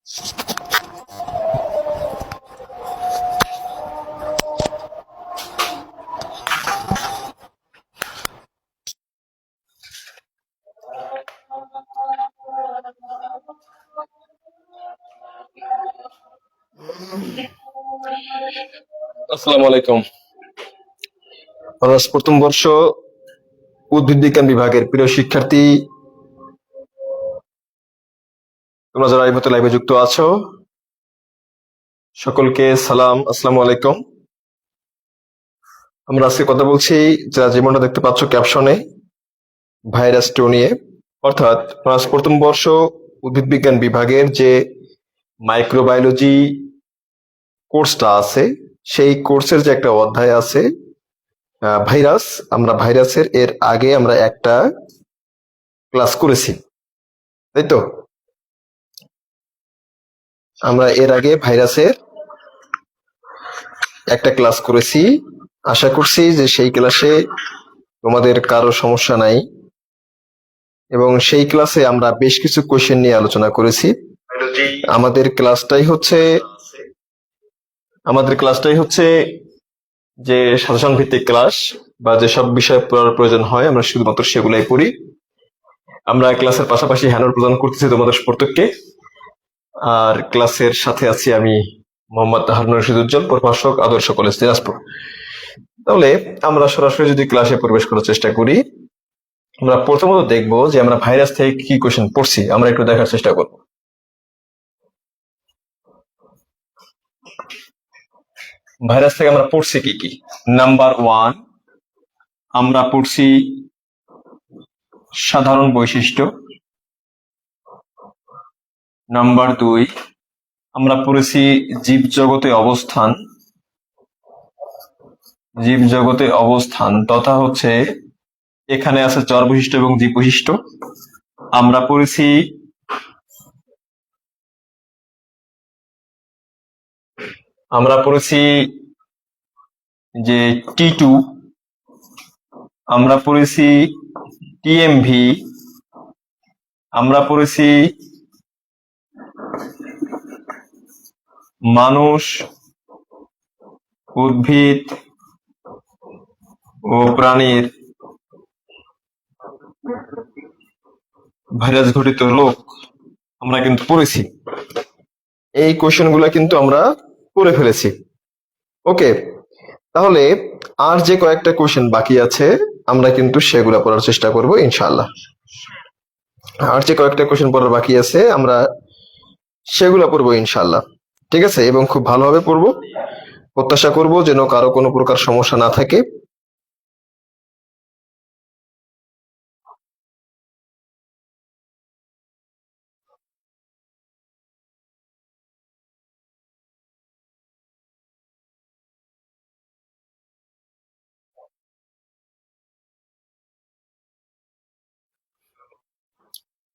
আসসালামু আলাইকুম। অনার্স প্রথম বর্ষ উদ্ভিদ বিজ্ঞান বিভাগের প্রিয় শিক্ষার্থী, তোমরা যারা এই মুহূর্তে লাইভে যুক্ত আছো, সকলকে সালাম, আসসালামু আলাইকুম। আমরা আজকে কথা বলছি, যা যেমনটা দেখতে পাচ্ছ ক্যাপশনে, ভাইরাস 2 নিয়ে। অর্থাৎ অনার্স প্রথম বর্ষ উদ্ভিদ বিজ্ঞান বিভাগের যে মাইক্রোবায়োলজি কোর্সটা আছে, সেই কোর্সের যে একটা অধ্যায় আছে ভাইরাস, আমরা ভাইরাসের এর আগে আমরা একটা ক্লাস করেছি, তাই তো? আমরা এর আগে ভাইরাসের একটা ক্লাস করেছি। আশা করছি যে সেই ক্লাসে তোমাদের কারো সমস্যা নাই, এবং সেই ক্লাসে আমরা বেশ কিছু কোয়েশ্চেন নিয়ে আলোচনা করেছি। আমাদের ক্লাসটাই হচ্ছে যে সাজেশন ভিত্তিক ক্লাস, বা যেসব বিষয় পড়ার প্রয়োজন হয় আমরা শুধুমাত্র সেগুলাই পড়ি। আমরা ক্লাসের পাশাপাশি হ্যান্ডআউট প্রদান করতেছি তোমাদের প্রত্যেককে। আর ক্লাসের সাথে আছি আমি, মোহাম্মদ হারুন রশিদ উজ্জ্বল, প্রভাষক, আদর্শ কলেজ, দিনাজপুর। তাহলে আমরা সরাসরি যদি ক্লাসে প্রবেশ করার চেষ্টা করি, আমরা প্রথমত দেখব যে আমরা ভাইরাস থেকে কি কোশ্চেন পড়ছি, আমরা একটু দেখার চেষ্টা করব। ভাইরাস থেকে আমরা পড়ছি কি কি। নাম্বার 1, আমরা পড়ছি সাধারণ বৈশিষ্ট্য। নাম্বার 2, আমরা পড়েছি জীবজগতে অবস্থান তথা হচ্ছে এখানে আছে চর বৈশিষ্ট্য এবং জীব বৈশিষ্ট্য। আমরা পড়েছি যে T2, আমরা পড়েছি TMV, আমরা পড়েছি মানুষ, উদ্ভিদ ও প্রাণীর ভাইরাস ঘটিত রোগ আমরা কিন্তু পড়েছি। এই কোশ্চেন গুলা কিন্তু আমরা পড়ে ফেলেছি। ওকে, তাহলে আর যে কয়েকটা কোশ্চেন বাকি আছে আমরা কিন্তু সেগুলা পড়ার চেষ্টা করব ইনশাআল্লাহ। আর যে কয়েকটা কোশ্চেন পড়ার বাকি আছে আমরা সেগুলা পড়বো ইনশাআল্লাহ, ঠিক আছে? এবং খুব ভালোভাবে পড়বো, প্রত্যাশা করব যেন কারো কোনো প্রকার সমস্যা না থাকে।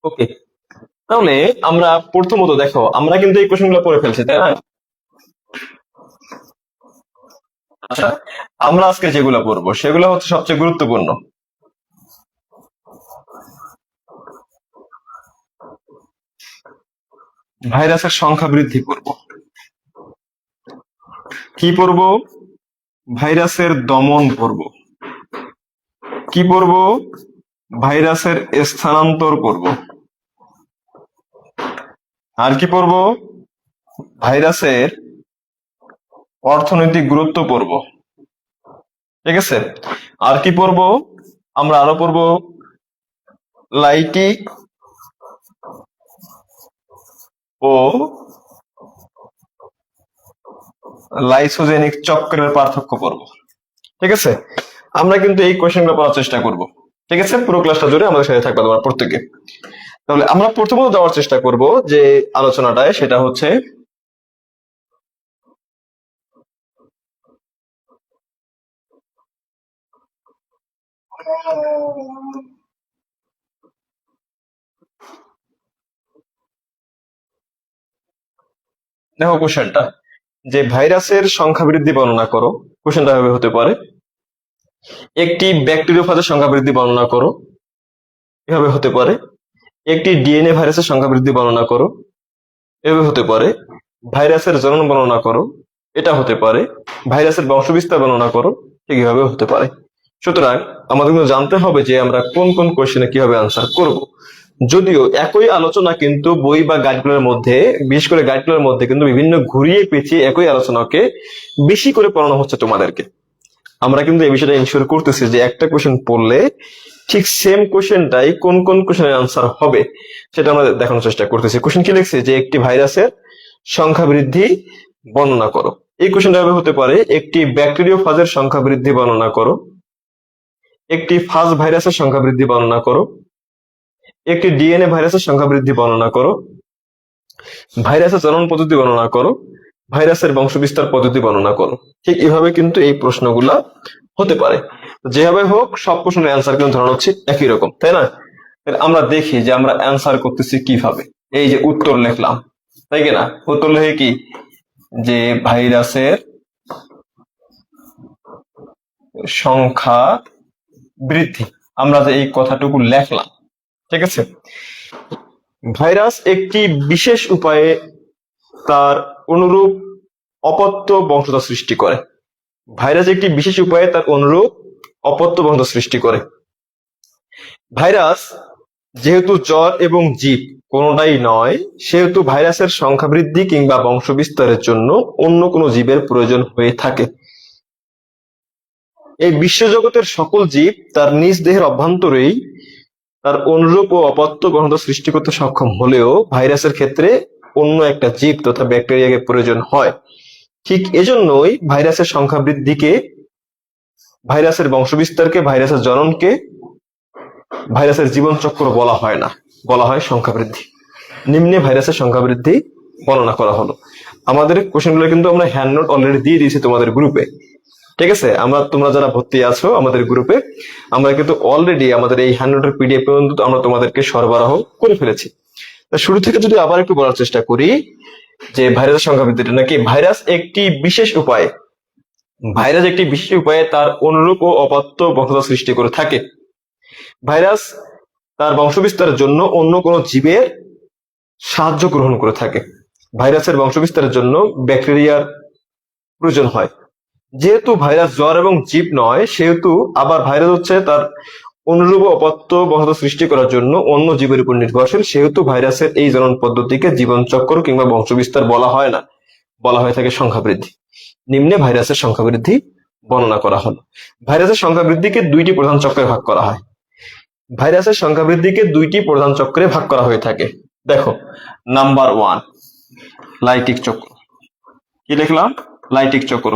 ওকে, তাহলে আমরা প্রথমত দেখো, আমরা কিন্তু এই কোশ্চেন গুলো পড়ে ফেলছি, তাই না? আচ্ছা, আমরা আজকে যেগুলো পড়বো সেগুলো হচ্ছে সবচেয়ে গুরুত্বপূর্ণ। ভাইরাসের সংখ্যা বৃদ্ধি করব। কি পড়ব? ভাইরাসের দমন পড়ব। কি পড়ব? ভাইরাসের স্থানান্তর পড়ব। আর কি পড়ব? ভাইরাসের অর্থনৈতিক গুরুত্ব পড়ব, ঠিক আছে? আর কি পড়ব? আমরা আরো পড়ব লাইটিক ও লাইসোজেনিক চক্রের পার্থক্য পড়ব, ঠিক আছে? আমরা কিন্তু এই কোয়েশ্চেনগুলো পড়ার চেষ্টা করব, ঠিক আছে? পুরো ক্লাসটা জুড়ে আমাদের সাথে থাকবে তোমরা প্রত্যেকে। তাহলে আমরা প্রথমত দেওয়ার চেষ্টা করব যে আলোচনাটায়, সেটা হচ্ছে দেখো কোশ্চেনটা, যে ভাইরাসের সংখ্যা বৃদ্ধি বর্ণনা করো। কোশ্চেনটা এভাবে হতে পারে, একটি ব্যাকটেরিওফাজের সংখ্যা বৃদ্ধি বর্ণনা করো, এভাবে হতে পারে। একটি ডিএনএ ভাইরাসের সংখ্যা বৃদ্ধি বর্ণনা করো, এভাবে হতে পারে ভাইরাসের জনন বর্ণনা করো, এটা হতে পারে ভাইরাসের বংশবিস্তার বর্ণনা করো, ঠিক এভাবে হতে পারে। সুতরাং আমাদের কিন্তু জানতে হবে যে আমরা কোন কোন কোশ্চেনে কিভাবে আনসার করব। যদিও একই আলোচনা কিন্তু বই বা গাইডগুলোর মধ্যে, বিশেষ করে গাইডগুলোর মধ্যে কিন্তু বিভিন্ন ঘুরিয়ে পেঁচিয়ে একই আলোচনাকে বেশি করে পড়ানো হচ্ছে তোমাদেরকে। আমরা কিন্তু এই বিষয়টা ইনশিওর করতেছি যে একটা কোশ্চেন পড়লে ঠিক সেম কোশ্চেনটাই কোন কোন কোশ্চেনের আনসার হবে সেটা আমরা দেখানোর চেষ্টা করতেছি। কোশ্চেন কি লিখছে যে একটি ভাইরাসের সংখ্যা বৃদ্ধি বর্ণনা করো। এই কোশ্চেনটা হতে পারে একটি ব্যাকটেরিওফাজের সংখ্যা বৃদ্ধি বর্ণনা করো, একটি ফাজ ভাইরাসের সংখ্যা বৃদ্ধি বর্ণনা করো, একটি ডিএনএ ভাইরাসের সংখ্যা বৃদ্ধি বর্ণনা করো, ভাইরাসের জনন পদ্ধতি বর্ণনা করো, ভাইরাসের বংশবিস্তার পদ্ধতি বর্ণনা করো। ঠিক এভাবে কিন্তু এই প্রশ্নগুলা হতে পারে। যেভাবে হোক সব প্রশ্নের অ্যান্সার কিন্তু ধরন হচ্ছে একই রকম, তাই না? আমরা দেখি যে আমরা অ্যান্সার করতেছি কিভাবে। এই যে উত্তর লিখলাম, তাই কিনা? উত্তর লিখে কি যে ভাইরাসের সংখ্যা বৃদ্ধি, আমরা যে এই কথাটুকু লেখলাম, ঠিক আছে? ভাইরাস একটি বিশেষ উপায়ে তার অনুরূপ অপত্য বংশধর সৃষ্টি করে। ভাইরাস একটি বিশেষ উপায়ে তার অনুরূপ অপত্য বংশধর সৃষ্টি করে। ভাইরাস যেহেতু জ্বর এবং জীব কোনোটাই নয়, সেহেতু ভাইরাসের সংখ্যা বৃদ্ধি কিংবা বংশবিস্তারের জন্য অন্য কোনো জীবের প্রয়োজন হয়ে থাকে। এই বিশ্বজগতের সকল জীব তার নিজ দেহের অভ্যন্তরেই তার অনুরূপ ও অপত্য বংশধর সৃষ্টি করতে সক্ষম হলেও ভাইরাসের ক্ষেত্রে অন্য একটা জীব তথা ব্যাকটেরিয়াকে প্রয়োজন হয়। ঠিক এজন্যই ভাইরাসের সংখ্যা বৃদ্ধিকে, ভাইরাসের বংশবিস্তারকে, ভাইরাসের জননকে ভাইরাসের জীবন চক্র বলা হয় না, বলা হয় সংখ্যা বৃদ্ধি। নিম্নে ভাইরাসের সংখ্যা বৃদ্ধি বর্ণনা করা হলো। আমাদের কোশ্চেনগুলো কিন্তু আমরা হ্যান্ড নোট অলরেডি দিয়ে দিয়েছি তোমাদের গ্রুপে, ঠিক আছে? তোমরা যারা ভর্তি আছো আমাদের গ্রুপে, আমরা কিন্তু অলরেডি আমাদের এই হ্যান্ড নোটের পিডিএফ পর্যন্ত আমরা তোমাদেরকে সরবরাহ করে ফেলেছি। শুরু থেকে যদি আবার একটু বলার চেষ্টা করি যে ভাইরাসের সংখ্যা বৃদ্ধিটা নাকি ভাইরাস একটি বিশেষ উপায়ে, ভাইরাস একটি বিশেষ উপায়ে তার অনুরূপ ও অপত্য বংশধর সৃষ্টি করে থাকে। ভাইরাস তার বংশবিস্তারের জন্য অন্য কোনো জীবের সাহায্য গ্রহণ করে থাকে। ভাইরাসের বংশবিস্তারের জন্য ব্যাকটেরিয়ার প্রয়োজন হয়। যেহেতু ভাইরাস জ্বর এবং জীব নয়, সেহেতু আবার ভাইরাস হচ্ছে তার অনুরূপ অপত্য বংশধর সৃষ্টি করার জন্য অন্য জীবের উপর নির্ভরশীল, সেহেতু ভাইরাসের এই জনন পদ্ধতিকে জীবনচক্র কিংবা বংশবিস্তার বলা হয় না, বলা হয়ে থাকে সংখ্যা বৃদ্ধি। নিম্নে ভাইরাসের সংখ্যা বৃদ্ধি বর্ণনা করা হলো। ভাইরাসের সংখ্যা বৃদ্ধিকে দুইটি প্রধান চক্রে ভাগ করা হয়। ভাইরাসের সংখ্যা বৃদ্ধিকে দুইটি প্রধান চক্রে ভাগ করা হয়ে থাকে। দেখো, নাম্বার 1 লাইটিক চক্র। কি লিখলাম? লাইটিক চক্র।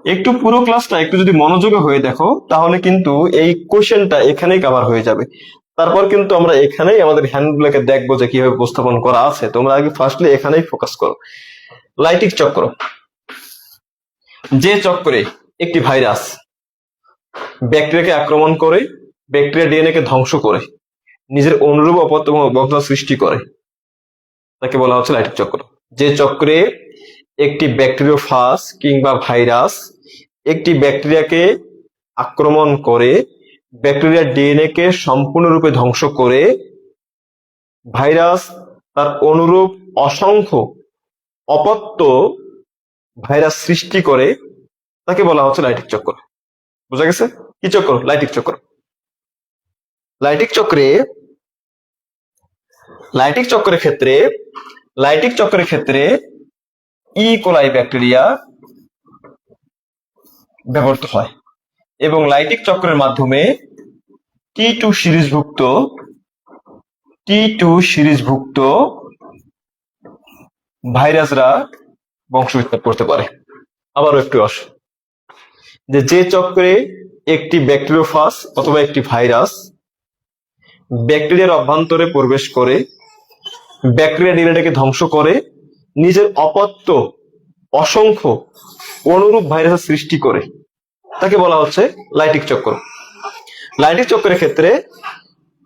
একটু পুরো ক্লাসটা একটু যদি মনোযোগী হয়ে দেখো তাহলে কিন্তু এই কোশ্চেনটা এখানেই কভার হয়ে যাবে। তারপর কিন্তু আমরা এখানেই আমাদের হ্যান্ডগুলোকে দেখবো যে কিভাবে উপস্থাপন করা আছে। তোমরা আগে ফার্স্টলি এখানেই ফোকাস করো। লাইটিক চক্র, যে চক্রে একটি ভাইরাস ব্যাকটেরিয়াকে আক্রমণ করে, ব্যাকটেরিয়া ডিএনএ কে ধ্বংস করে নিজের অনুরূপ অপত্য বংশধর সৃষ্টি করে, তাকে বলা হচ্ছে লাইটিক চক্র। যে চক্রে একটি ব্যাকটেরিওফাজ কিংবা ভাইরাস একটি ব্যাকটেরিয়াকে আক্রমণ করে, ব্যাকটেরিয়ার ডিএনএ কে সম্পূর্ণরূপে ধ্বংস করে ভাইরাস তার অনুরূপ অসংখ্য অপত্য ভাইরাস সৃষ্টি করে, তাকে বলা হচ্ছে লাইটিক চক্র। বুঝা গেছে? কি চক্র? লাইটিক চক্র। লাইটিক চক্রের ক্ষেত্রে ই কোলাই ব্যাকটেরিয়া ব্যবহৃত হয় এবং লাইটিক চক্রের মাধ্যমে T2 সিরিজভুক্ত ভাইরাসরা বংশবিস্তার করতে পারে। আবারও একটু আসে যে চক্রে একটি ব্যাকটেরিওফাজ অথবা একটি ভাইরাস ব্যাকটেরিয়ার অভ্যন্তরে প্রবেশ করে, ব্যাকটেরিয়া ডিএনএটাকে ধ্বংস করে নিজের অপত্য অসংখ্য অনুরূপ ভাইরাসের সৃষ্টি করে, তাকে বলা হচ্ছে লাইটিক চক্র। লাইটিক চক্রের ক্ষেত্রে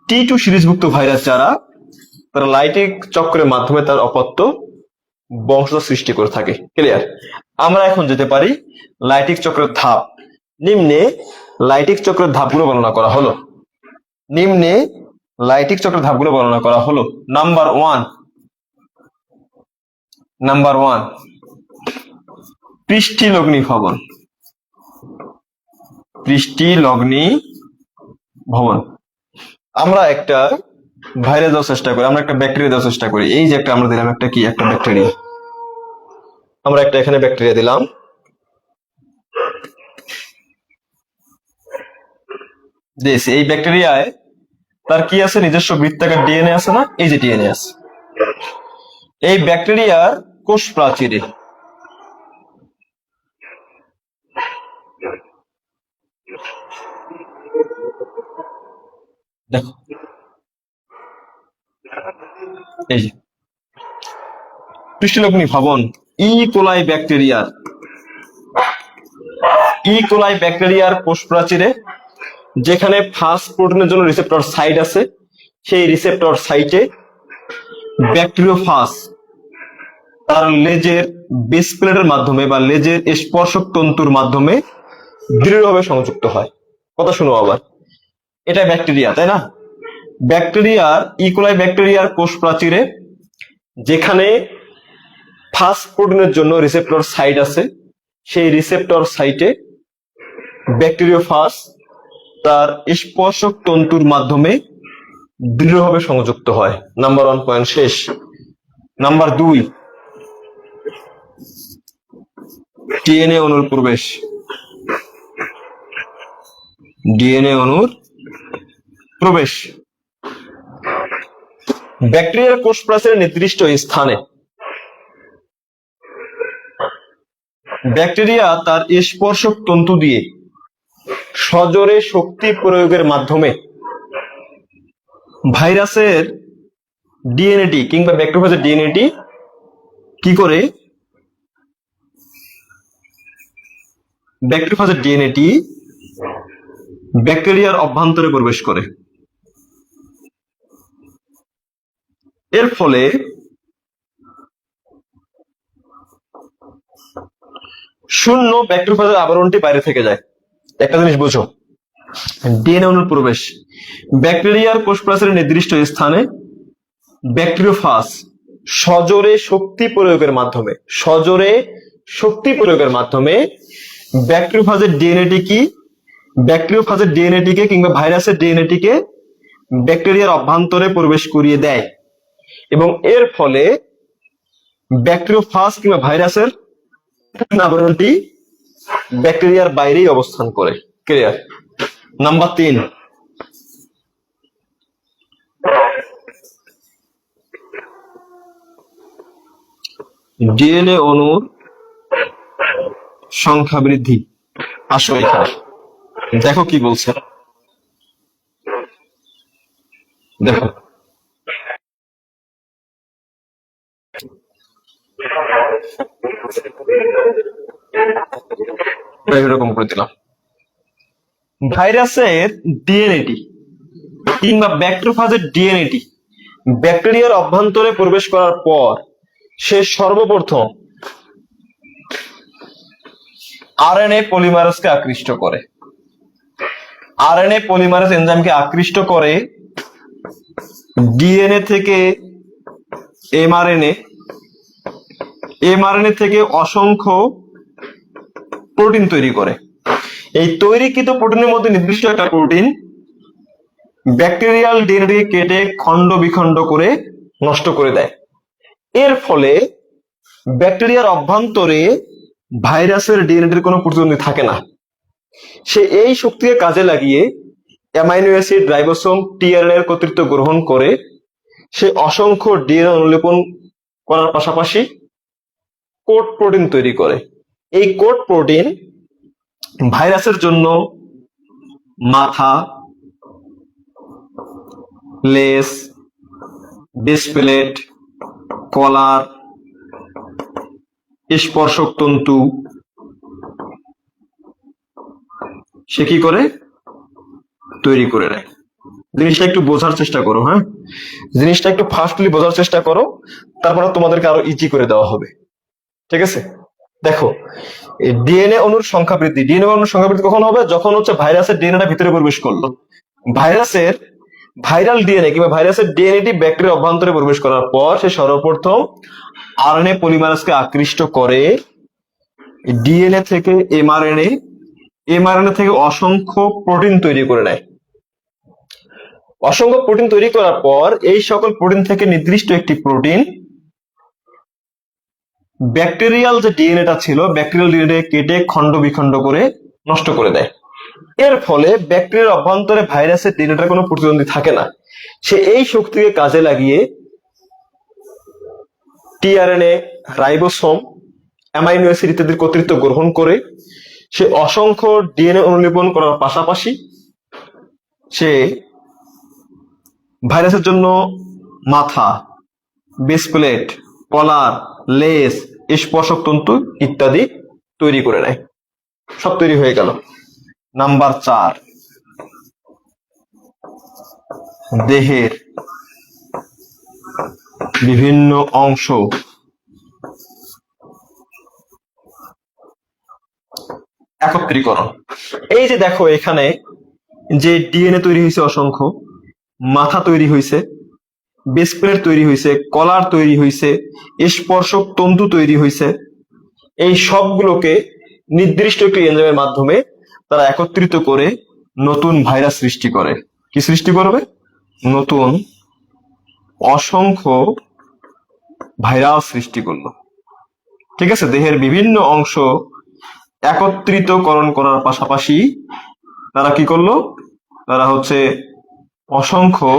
T2 সিরিজভুক্ত ভাইরাস যারা, তারা লাইটিক চক্রের মাধ্যমে তার অপত্য বংশধর সৃষ্টি করে থাকে। ক্লিয়ার? আমরা এখন যেতে পারি লাইটিক চক্রের ধাপ। নিম্নে লাইটিক চক্রের ধাপগুলো বর্ণনা করা হলো। নাম্বার 1 নাম্বার 1, পৃষ্ঠিলগ্নি ভবন। পৃষ্ঠিলগ্নি ভবন। আমরা একটা ভাইরাস দেওয়ার চেষ্টা করি, আমরা একটা ব্যাকটেরিয়া দেওয়ার চেষ্টা করি। এই যে একটা আমরা দিলাম একটা কি, একটা ব্যাকটেরিয়া। আমরা একটা এখানে ব্যাকটেরিয়া দিলাম। এই ব্যাকটেরিয়ায় তার কি আছে, নিজস্ব বৃত্তাকার ডিএনএ আছে না? এই যে ডিএনএ আছে। এই ব্যাকটেরিয়ার কোষ প্রাচীরে দেখো, এই যে পৃষ্ঠলগ্নি ভবন ইকোলাই ব্যাকটেরিয়ার কোষ প্রাচীরে যেখানে ফাস্ট প্রোটিনের জন্য রিসেপ্টর সাইট আছে, সেই রিসেপ্টর সাইটে ব্যাকটেরিওফাজ তার লেজের বেস প্লেটের মাধ্যমে বা লেজের স্পর্শক তন্তুর মাধ্যমে দৃঢ়ভাবে সংযুক্ত হয়। কথা শুনো আবার, এটা ব্যাকটেরিয়া, তাই না? ইকোলাই ব্যাকটেরিয়ার কোষ প্রাচীরে যেখানে ফাস্ট প্রোটিনের জন্য রিসেপ্টর সাইট আছে, সেই রিসেপ্টর সাইটে ব্যাকটেরিওফাজ তার স্পর্শক তন্তুর মাধ্যমে দৃঢ়ভাবে সংযুক্ত হয়। নাম্বার 1 পয়েন্ট শেষ। নাম্বার 2, ডিএনএ অণুর প্রবেশ। ডিএনএ অণুর প্রবেশ ব্যাকটেরিয়ার কোষ প্রাচীরের নির্দিষ্ট স্থানে ব্যাকটেরিয়া তার স্পর্শক তন্তু দিয়ে সজোরে শক্তি প্রয়োগের মাধ্যমে ভাইরাসের ডিএনএটি কিংবা ব্যাকটেরিয়ার ডিএনএটি কি করে, ব্যাকটেরিয়ার ডিএনএটি ব্যাকটেরিয়ার অভ্যন্তরে প্রবেশ করে। এর ফলে শূন্য ব্যাকটেরিয়ার আবরণটি বাইরে থেকে যায়। একটা জিনিস বুঝো, ডিএনএ অণুর প্রবেশ ব্যাকটেরিয়ার কোষ প্রাচীরের নির্দিষ্ট স্থানে ব্যাকটেরিওফাজ সজোরে শক্তি প্রয়োগের মাধ্যমে ব্যাকটেরিওফাজের ডিএনএটিকে কিংবা ভাইরাসের ডিএনএটিকে ব্যাকটেরিয়ার অভ্যন্তরে প্রবেশ করিয়ে দেয় এবং এর ফলে ব্যাকটেরিওফাজ কিংবা ভাইরাসের আবরণটি ব্যাকটেরিয়ার বাইরেই অবস্থান করে। ক্লিয়ার? নাম্বার 3, ডিএনএ অণুর সংখ্যা বৃদ্ধি। আসো এখানে দেখো কি বলছে, দেখো এরকম করে দিলাম। ভাইরাসের ডিএনএটি কিংবা ব্যাকটেরিওফাজের ডিএনএটি ব্যাকটেরিয়ার অভ্যন্তরে প্রবেশ করার পর সে সর্বপ্রথম আরএনএ পলিমারেজকে আকৃষ্ট করে। আরএনএ পলিমারেজ এনজাইমকে আকৃষ্ট করে ডিএনএ থেকে এমআরএনএ থেকে অসংখ্য প্রোটিন তৈরি করে। এই তৈরিকৃত প্রোটিনের মধ্যে নির্দিষ্ট একটা প্রোটিন ব্যাকটেরিয়াল ডিএনএ কেটে খণ্ড বিখণ্ড করে নষ্ট করে দেয়। এর ফলে ব্যাকটেরিয়ার অভ্যন্তরে ভাইরাসের ডিএনএর কোনো প্রতিদ্বন্দ্বী থাকে না। সে এই শক্তিকে কাজে লাগিয়ে অ্যামাইনো অ্যাসিড, রাইবোসোম, টিআরএনএ এর কর্তৃত্ব গ্রহণ করে সে অসংখ্য ডিএনএ অনুলিপন করার পাশাপাশি কোড প্রোটিন তৈরি করে। এই কোড প্রোটিন ভাইরাসের জন্য মাথা, লেজ, বেস প্লেট, কলার, স্পর্শক তন্তু সে কি করে তৈরি করে নেয়। জিনিসটা একটু বোঝার চেষ্টা করো, হ্যাঁ, জিনিসটা একটু ফাস্টলি বোঝার চেষ্টা করো, তারপরে তোমাদেরকে আরো ইজি করে দেওয়া হবে। ঠিক আছে? দেখো, ডিএনএ অণুর সংখ্যা বৃদ্ধি। ডিএনএ অণুর সংখ্যা বৃদ্ধি কখন হবে? যখন হচ্ছে ভাইরাসের ডিএনএটা ভিতরে প্রবেশ করলো। ভাইরাল ডিএনএ কিংবা ভাইরাসের ডিএনএটি ব্যাকটেরিয়ার অভ্যন্তরে প্রবেশ করার পর সে সর্বপ্রথম আরএনএ পলিমারেজকে আকৃষ্ট করে ডিএনএ থেকে এমআরএনএ, এমআরএনএ থেকে অসংখ্য প্রোটিন তৈরি করে নেয়। অসংখ্য প্রোটিন তৈরি করার পর এই সকল প্রোটিন থেকে নির্দিষ্ট একটি প্রোটিন ব্যাকটেরিয়াল যে ডিএনএটা ছিল ব্যাকটেরিয়াল ডিএনএ কেটে খণ্ড বিখণ্ড করে নষ্ট করে দেয়। এর ফলে ব্যাকটেরিয়ার অভ্যন্তরে ভাইরাসের ডিএনএটার কোনো প্রতিদ্বন্দ্বী থাকে না। সে এই শক্তিকে কাজে লাগিয়ে টিআরএনএ, রাইবোসোম, অ্যামাইনো অ্যাসিড ইত্যাদির কর্তৃত্ব গ্রহণ করে সে অসংখ্য ডিএনএ অনুলিপন করার পাশাপাশি সে ভাইরাসের জন্য মাথা, বেস প্লেট, কলার, লেজ, স্পর্শক তন্তু ইত্যাদি তৈরি করে নেয়। সব তৈরি হয়ে গেল। নাম্বার 4, দেহের বিভিন্ন অংশ একত্রীকরণ। এই যে দেখো এখানে যে ডিএনএ তৈরি হয়েছে অসংখ্য, মাথা তৈরি হয়েছে, বেস প্লেট তৈরি হয়েছে, কলার তৈরি হয়েছে, স্পর্শক তন্তু তৈরি হয়েছে, এই সবগুলোকে নির্দিষ্ট একটি এনজাইমের মাধ্যমে তারা একত্রিত করে নতুন ভাইরাস সৃষ্টি করে। কি সৃষ্টি করবে? নতুন অসংখ্য ভাইরাস সৃষ্টি করলো। ঠিক আছে, দেহের বিভিন্ন অংশ একত্রিতকরণ করার পাশাপাশি তারা কি করলো? তারা হচ্ছে অসংখ্য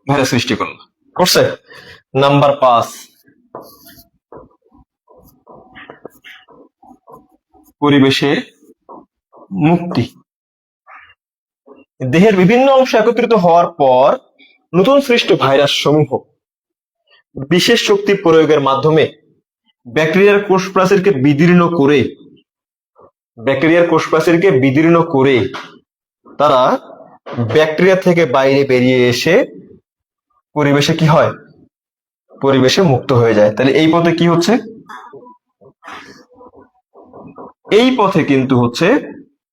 ভাইরাস সৃষ্টি করছে। নাম্বার 5, পরিবেশে মুক্তি। দেহের বিভিন্ন অংশ একত্রিত হওয়ার পর নতুন সৃষ্ট ভাইরাস সমূহ বিশেষ শক্তি প্রয়োগের মাধ্যমে ব্যাকটেরিয়ার কোষ প্রাচীরকে বিদীর্ণ করে তারা ব্যাকটেরিয়া থেকে বাইরে বেরিয়ে এসে পরিবেশে কি হয়? পরিবেশে মুক্ত হয়ে যায়। তাহলে এই পথে কি হচ্ছে? এই পথে কিন্তু হচ্ছে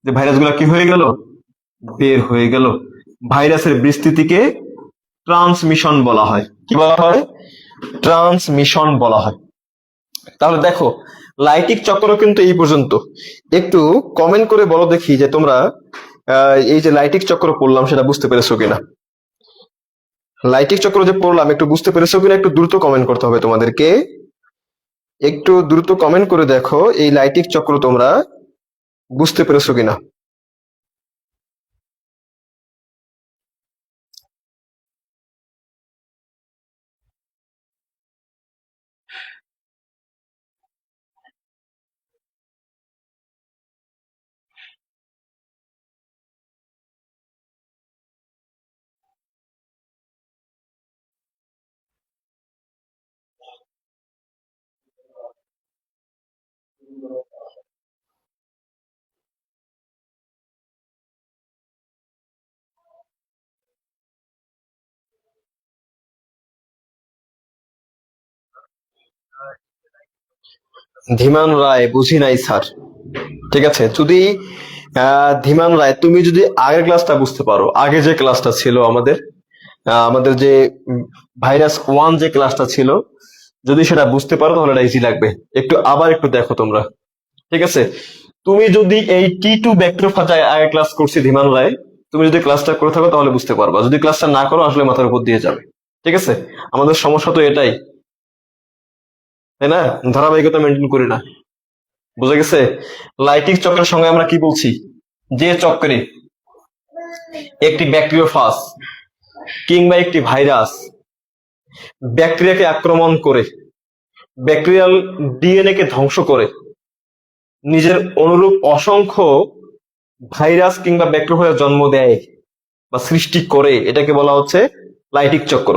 যে ভাইরাসগুলো কি হয়ে গেল? বের হয়ে গেল। ভাইরাসের বিস্তৃতিকে ট্রান্সমিশন বলা হয়। কি বলা হয়? ট্রান্সমিশন বলা হয়। তাহলে দেখো লাইটিক চক্র কিন্তু এই পর্যন্ত। একটু কমেন্ট করে বলো দেখি যে তোমরা এই যে লাইটিক চক্র পড়লাম সেটা বুঝতে পেরেছো কিনা। লাইটিক চক্র যে পড়লাম একটু বুঝতে পেরেছো কিনা একটু দ্রুত কমেন্ট করতে হবে তোমাদেরকে। একটু দ্রুত কমেন্ট করে দেখো এই লাইটিক চক্র তোমরা বুঝতে পেরেছো কিনা। ধীমান রায়, বুঝি নাই স্যার। ঠিক আছে, যদি ধীমান রায় তুমি যদি আগের ক্লাসটা বুঝতে পারো, আগে যে ক্লাসটা ছিল আমাদের যে ভাইরাস 1 যে ক্লাসটা ছিল, যদি সেটা বুঝতে পারো তাহলে এটা ইজি লাগবে। আবার একটু দেখো তোমরা। ঠিক আছে, তুমি যদি এই T2 ব্যাকটেরিওফাজ আগে ক্লাস করছি ধীমান রায়, তুমি যদি ক্লাসটা করে থাকো তাহলে বুঝতে পারবা। যদি ক্লাসটা না করো আসলে মাথার উপর দিয়ে যাবে। ঠিক আছে, আমাদের সমস্যা তো এটাই, তাই না? ধারাবাহিকতা মেনটেন করি না। বুঝা গেছে? লাইটিক চক্রের সঙ্গে আমরা কি বলছি? যে চক্রে একটি ব্যাকটেরিওফাজ কিংবা একটি ভাইরাস ব্যাকটেরিয়াকে আক্রমণ করে ব্যাকটেরিয়াল ডিএনএ কে ধ্বংস করে নিজের অনুরূপ অসংখ্য ভাইরাস কিংবা ব্যাকটেরিয়া জন্ম দেয় বা সৃষ্টি করে, এটাকে বলা হচ্ছে লাইটিক চক্র।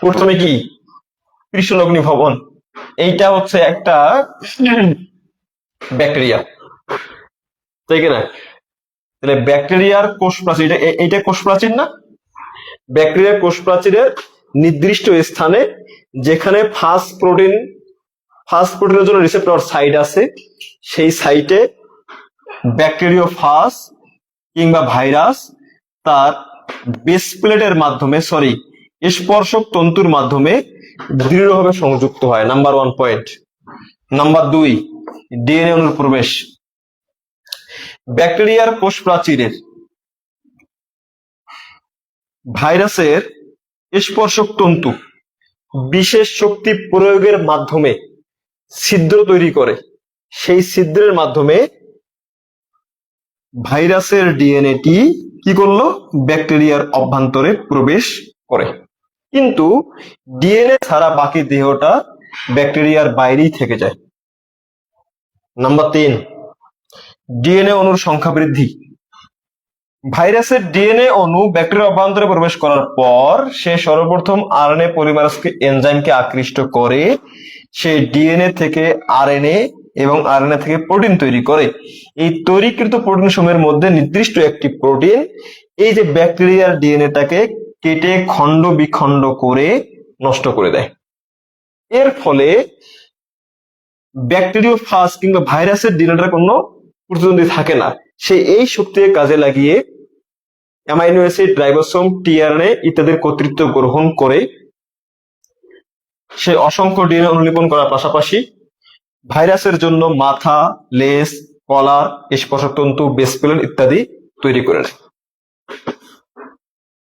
প্রথমে কি? কৃষ্ণলগ্নি ভবন, এইটা হচ্ছে একটা ব্যাকটেরিয়া, তাই কিনা? তাহলে ব্যাকটেরিয়ার কোষ প্রাচীর, এইটা কোষ প্রাচীর না? ব্যাকটেরিয়ার কোষ প্রাচীরের নির্দিষ্ট স্থানে যেখানে ফাস্ট প্রোটিনের জন্য রিসেপ্টর সাইট আছে, সেই সাইটে ব্যাকটেরিওফাজ কিংবা ভাইরাস তার বেস প্লেটের মাধ্যমে স্পর্শক তন্তুর মাধ্যমে দৃঢ়ভাবে সংযুক্ত হয়। Number 1 point. নাম্বার 2, ডিএনএ অণুর প্রবেশ। ব্যাকটেরিয়ার কোষ প্রাচীরের ভাইরাসের স্পর্শক তন্তু বিশেষ শক্তি প্রয়োগের মাধ্যমে ছিদ্র তৈরি করে। সেই ছিদ্রের মাধ্যমে ভাইরাসের ডিএনএটি কি করলো? ব্যাকটেরিয়ার অভ্যন্তরে প্রবেশ করে। কিন্তু ডিএনএ ছাড়া বাকি দেহটা ব্যাকটেরিয়ার বাইরেই থেকে যায়। নাম্বার 3, ডিএনএ অণুর সংখ্যা বৃদ্ধি। ভাইরাসের ডিএনএ অণু ব্যাকটেরিয়ার অভ্যন্তরে প্রবেশ করার পর সে সর্বপ্রথম আরএনএ পলিমারেজকে এনজাইমকে আকৃষ্ট করে সে ডিএনএ থেকে আরএনএ এবং আরএনএ থেকে প্রোটিন তৈরি করে। এই তৈরিকৃত প্রোটিন সমূহের মধ্যে নির্দিষ্ট একটি প্রোটিন এই যে ব্যাকটেরিয়ার ডিএনএটাকে কেটে খণ্ড বিখণ্ড করে নষ্ট করে দেয়। এর ফলে ব্যাকটেরিওফাজ কিংবা ভাইরাসের ডিএনএটার কোনো প্রতিদ্বন্দ্বী থাকে না। সে এই শক্তিকে কাজে লাগিয়ে অ্যামাইনো অ্যাসিড, রাইবোসোম, টিআরএনএ ইত্যাদির কর্তৃত্ব গ্রহণ করে সে অসংখ্য ডিএনএ অনুলিপন করার পাশাপাশি ভাইরাসের জন্য মাথা, লেজ, কলার, স্পর্শতন্তু, বেস প্লেট ইত্যাদি তৈরি করে নেয়।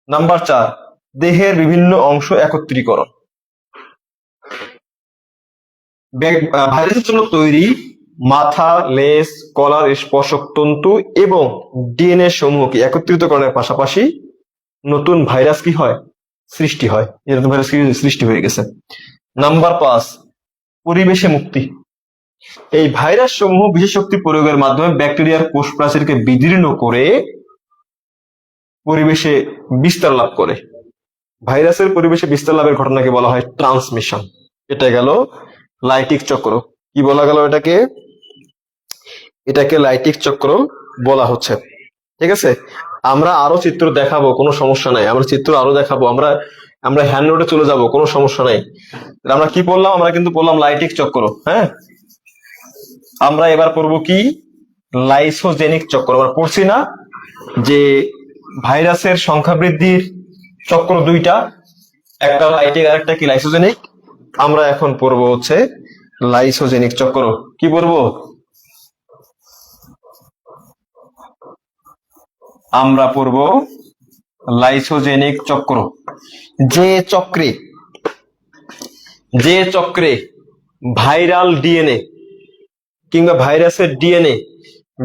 নাম্বার 4, দেহের বিভিন্ন অংশ একত্রীকরণ। ভাইরাসের জন্য তৈরি মাথা, লেজ, কলার, স্পর্শক তন্তু এবং ডিএনএ সমূহকে একত্রিতকরণের পাশাপাশি নতুন ভাইরাস কি হয়? সৃষ্টি হয়। নতুন ভাইরাস সৃষ্টি হয়ে গেছে। নাম্বার 5, পরিবেশে মুক্তি। এই ভাইরাস সমূহ বিশেষ শক্তি প্রয়োগের মাধ্যমে ব্যাকটেরিয়ার কোষ প্রাচীরকে বিদীর্ণ করে পরিবেশে বিস্তার লাভ করে। ভাইরাসের পরিবেশে বিস্তার লাভের ঘটনাকে বলা হয় ট্রান্সমিশন। এটা গেল লাইটিক চক্র। কি বলা গেল এটাকে লাইটিক চক্র বলা হচ্ছে। ঠিক আছে, আমরা আরো চিত্র দেখাবো, কোনো সমস্যা নাই। আমরা চিত্র আরো দেখাবো, আমরা হ্যান্ড নোটে চলে যাব, কোনো সমস্যা নাই। আমরা কি পড়লাম? আমরা কিন্তু পড়লাম লাইটিক চক্র। হ্যাঁ, আমরা এবার পড়বো কি? লাইসোজেনিক চক্র। আমরা পড়ছি না যে ভাইরাসের সংখ্যা বৃদ্ধির চক্র দুইটা, একটা লাইটিক আর একটা কি লাইসোজেনিক। আমরা এখন পড়বো হচ্ছে লাইসোজেনিক চক্র। কি পড়বো? আমরা পড়বো লাইসোজেনিক চক্র। যে চক্রে ভাইরাল ডিএনএ কিংবা ভাইরাসের ডিএনএ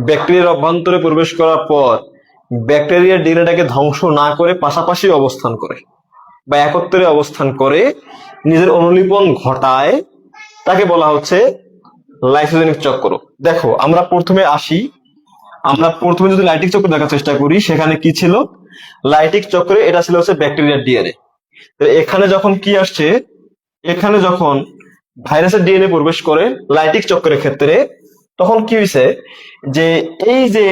ব্যাকটেরিয়ার অভ্যন্তরে প্রবেশ করার পর ব্যাকটেরিয়ার ডিএনএটাকে ধ্বংস না করে পাশাপাশি অবস্থান করে বা একত্রে অবস্থান করে নিজের অনুলিপন ঘটায়, তাকে বলা হচ্ছে লাইসোজেনিক চক্র। দেখো, আমরা প্রথমে যদি লাইটিক চক্র দেখার চেষ্টা করি, সেখানে কি ছিল? লাইটিক চক্রে এটা ছিল হচ্ছে ব্যাকটেরিয়ার ডিএনএ। এখানে যখন কি আসছে, এখানে যখন ভাইরাসের ডিএনএ প্রবেশ করে লাইটিক চক্রের ক্ষেত্রে, তখন কি হয়েছে যে এই যে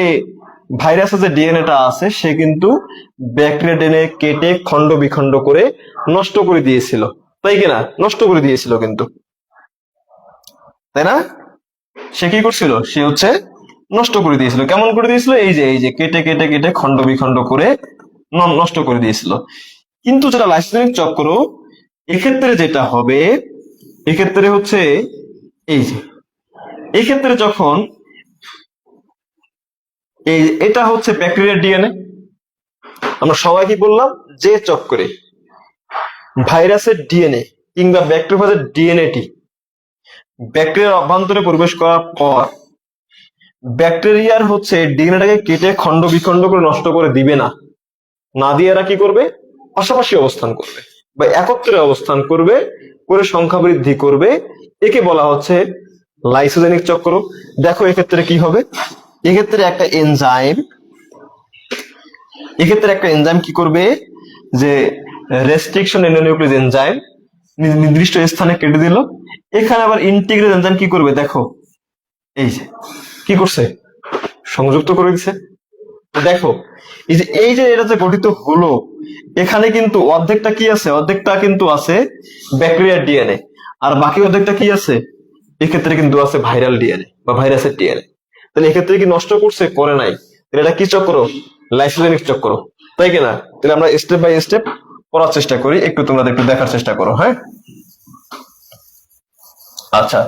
ভাইরাসের যে ডিএনএটা আছে সে কিন্তু ব্যাকটেরিয়া ডিএনএ কেটে খণ্ড বিখণ্ড করে নষ্ট করে দিয়েছিল, তাই কিনা? নষ্ট করে দিয়েছিল কিন্তু, তাই না? সে কি করছিল? সে হচ্ছে নষ্ট করে দিয়েছিল। কেমন করে দিয়েছিল? এই যে কেটে কেটে কেটে খণ্ড বিখণ্ড করে নষ্ট করে দিয়েছিল। কিন্তু যেটা লাইসোজেনিক চক্র, এক্ষেত্রে যেটা হবে, এক্ষেত্রে হচ্ছে এই ক্ষেত্রে যখন এটা হচ্ছে ব্যাকটেরিয়ার ডিএনএ, আমরা সবাই কি বললাম? যে চক্রে ভাইরাসের ডিএনএ কিংবা ব্যাকটেরিয়ার ডিএনএটি ব্যাকটেরিয়ার অভ্যন্তরে প্রবেশ করার পর ব্যাকটেরিয়ার হচ্ছে ডিএনএটাকে কেটে খণ্ড বিখণ্ড করে নষ্ট করে দিবে না, না দিয়ে এরা কি করবে? পাশাপাশি অবস্থান করবে বা একত্রে অবস্থান করবে, করে সংখ্যা বৃদ্ধি করবে। একে বলা হচ্ছে লাইসোজেনিক চক্র। দেখো এক্ষেত্রে কি হবে? এক্ষেত্রে একটা এনজাইম কি করবে? যে রেস্ট্রিকশন এন্ডোনিউক্লিয়েজ এনজাইম নির্দিষ্ট স্থানে কেটে দিল। এখানে আবার ইন্টিগ্রেজ এনজাইম কি করবে? দেখো এই যে কি করছে? সংযুক্ত করে দিচ্ছে। দেখো এই যে এটা যে গঠিত হলো, এখানে কিন্তু অর্ধেকটা কি আছে? অর্ধেকটা কিন্তু আছে ব্যাকটেরিয়ার ডিএনএ, আর বাকি অর্ধেকটা কি আছে? এক্ষেত্রে কিন্তু আছে ভাইরাল ডিএনএ বা ভাইরাসের ডিএনএ। তাহলে এক্ষেত্রে কি নষ্ট করছে? করে নাই। তাহলে এটা কি চক্র? লাইসোজেনিক চক্র, তাই কিনা? তাহলে আমরা স্টেপ বাই স্টেপ পড়ার চেষ্টা করি, একটু তোমরা একটু দেখার চেষ্টা করো। হ্যাঁ, আচ্ছা,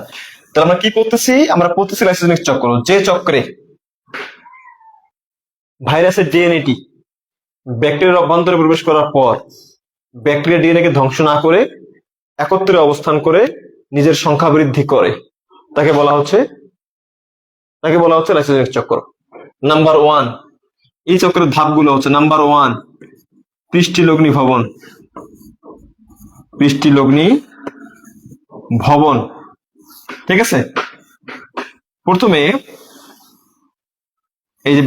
তাহলে আমরা কি করতেছি? আমরা পড়তেছি লাইসোজেনিক চক্র, যে চক্রে ভাইরাসের ডিএনএটি ব্যাকটেরিয়ার অভ্যন্তরে প্রবেশ করার পর ব্যাকটেরিয়া ডিএনএ কে ধ্বংস না করে একত্রে অবস্থান করে নিজের সংখ্যা বৃদ্ধি করে, তাকে বলা হচ্ছে লাইসোজেনিক চক্র। নাম্বার ওয়ান, এই চক্রের ধাপগুলো হচ্ছে: নাম্বার ওয়ান, পৃষ্ঠলগ্নি ভবন। পৃষ্ঠলগ্নি ভবন, ঠিক আছে? প্রথমে এই যে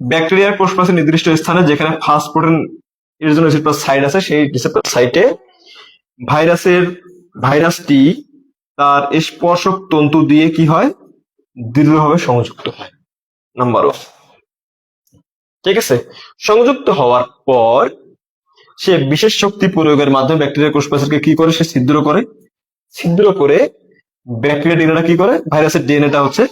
ব্যাকটেরিয়ার কোষপ্রাচীর নির্দিষ্ট স্থানে যেখানে ফাস্টফুডের এর জন্য রিসেপ্টর সাইট আছে, সেই রিসেপ্টর সাইটে ভাইরাসটি তার স্পর্শক তন্তু দিয়ে কি হয়? দৃঢ়ভাবে সংযুক্ত হয়। নাম্বার ওয়ান, ঠিক আছে? সংযুক্ত হওয়ার পর সে বিশেষ শক্তি প্রয়োগের মাধ্যমে ব্যাকটেরিয়ার কোষপ্রাচীরকে কি করে? সে ছিদ্র করে ব্যাকটেরিয়া ডিএনএটা কি করে? ভাইরাসের ডিএনএটা হচ্ছে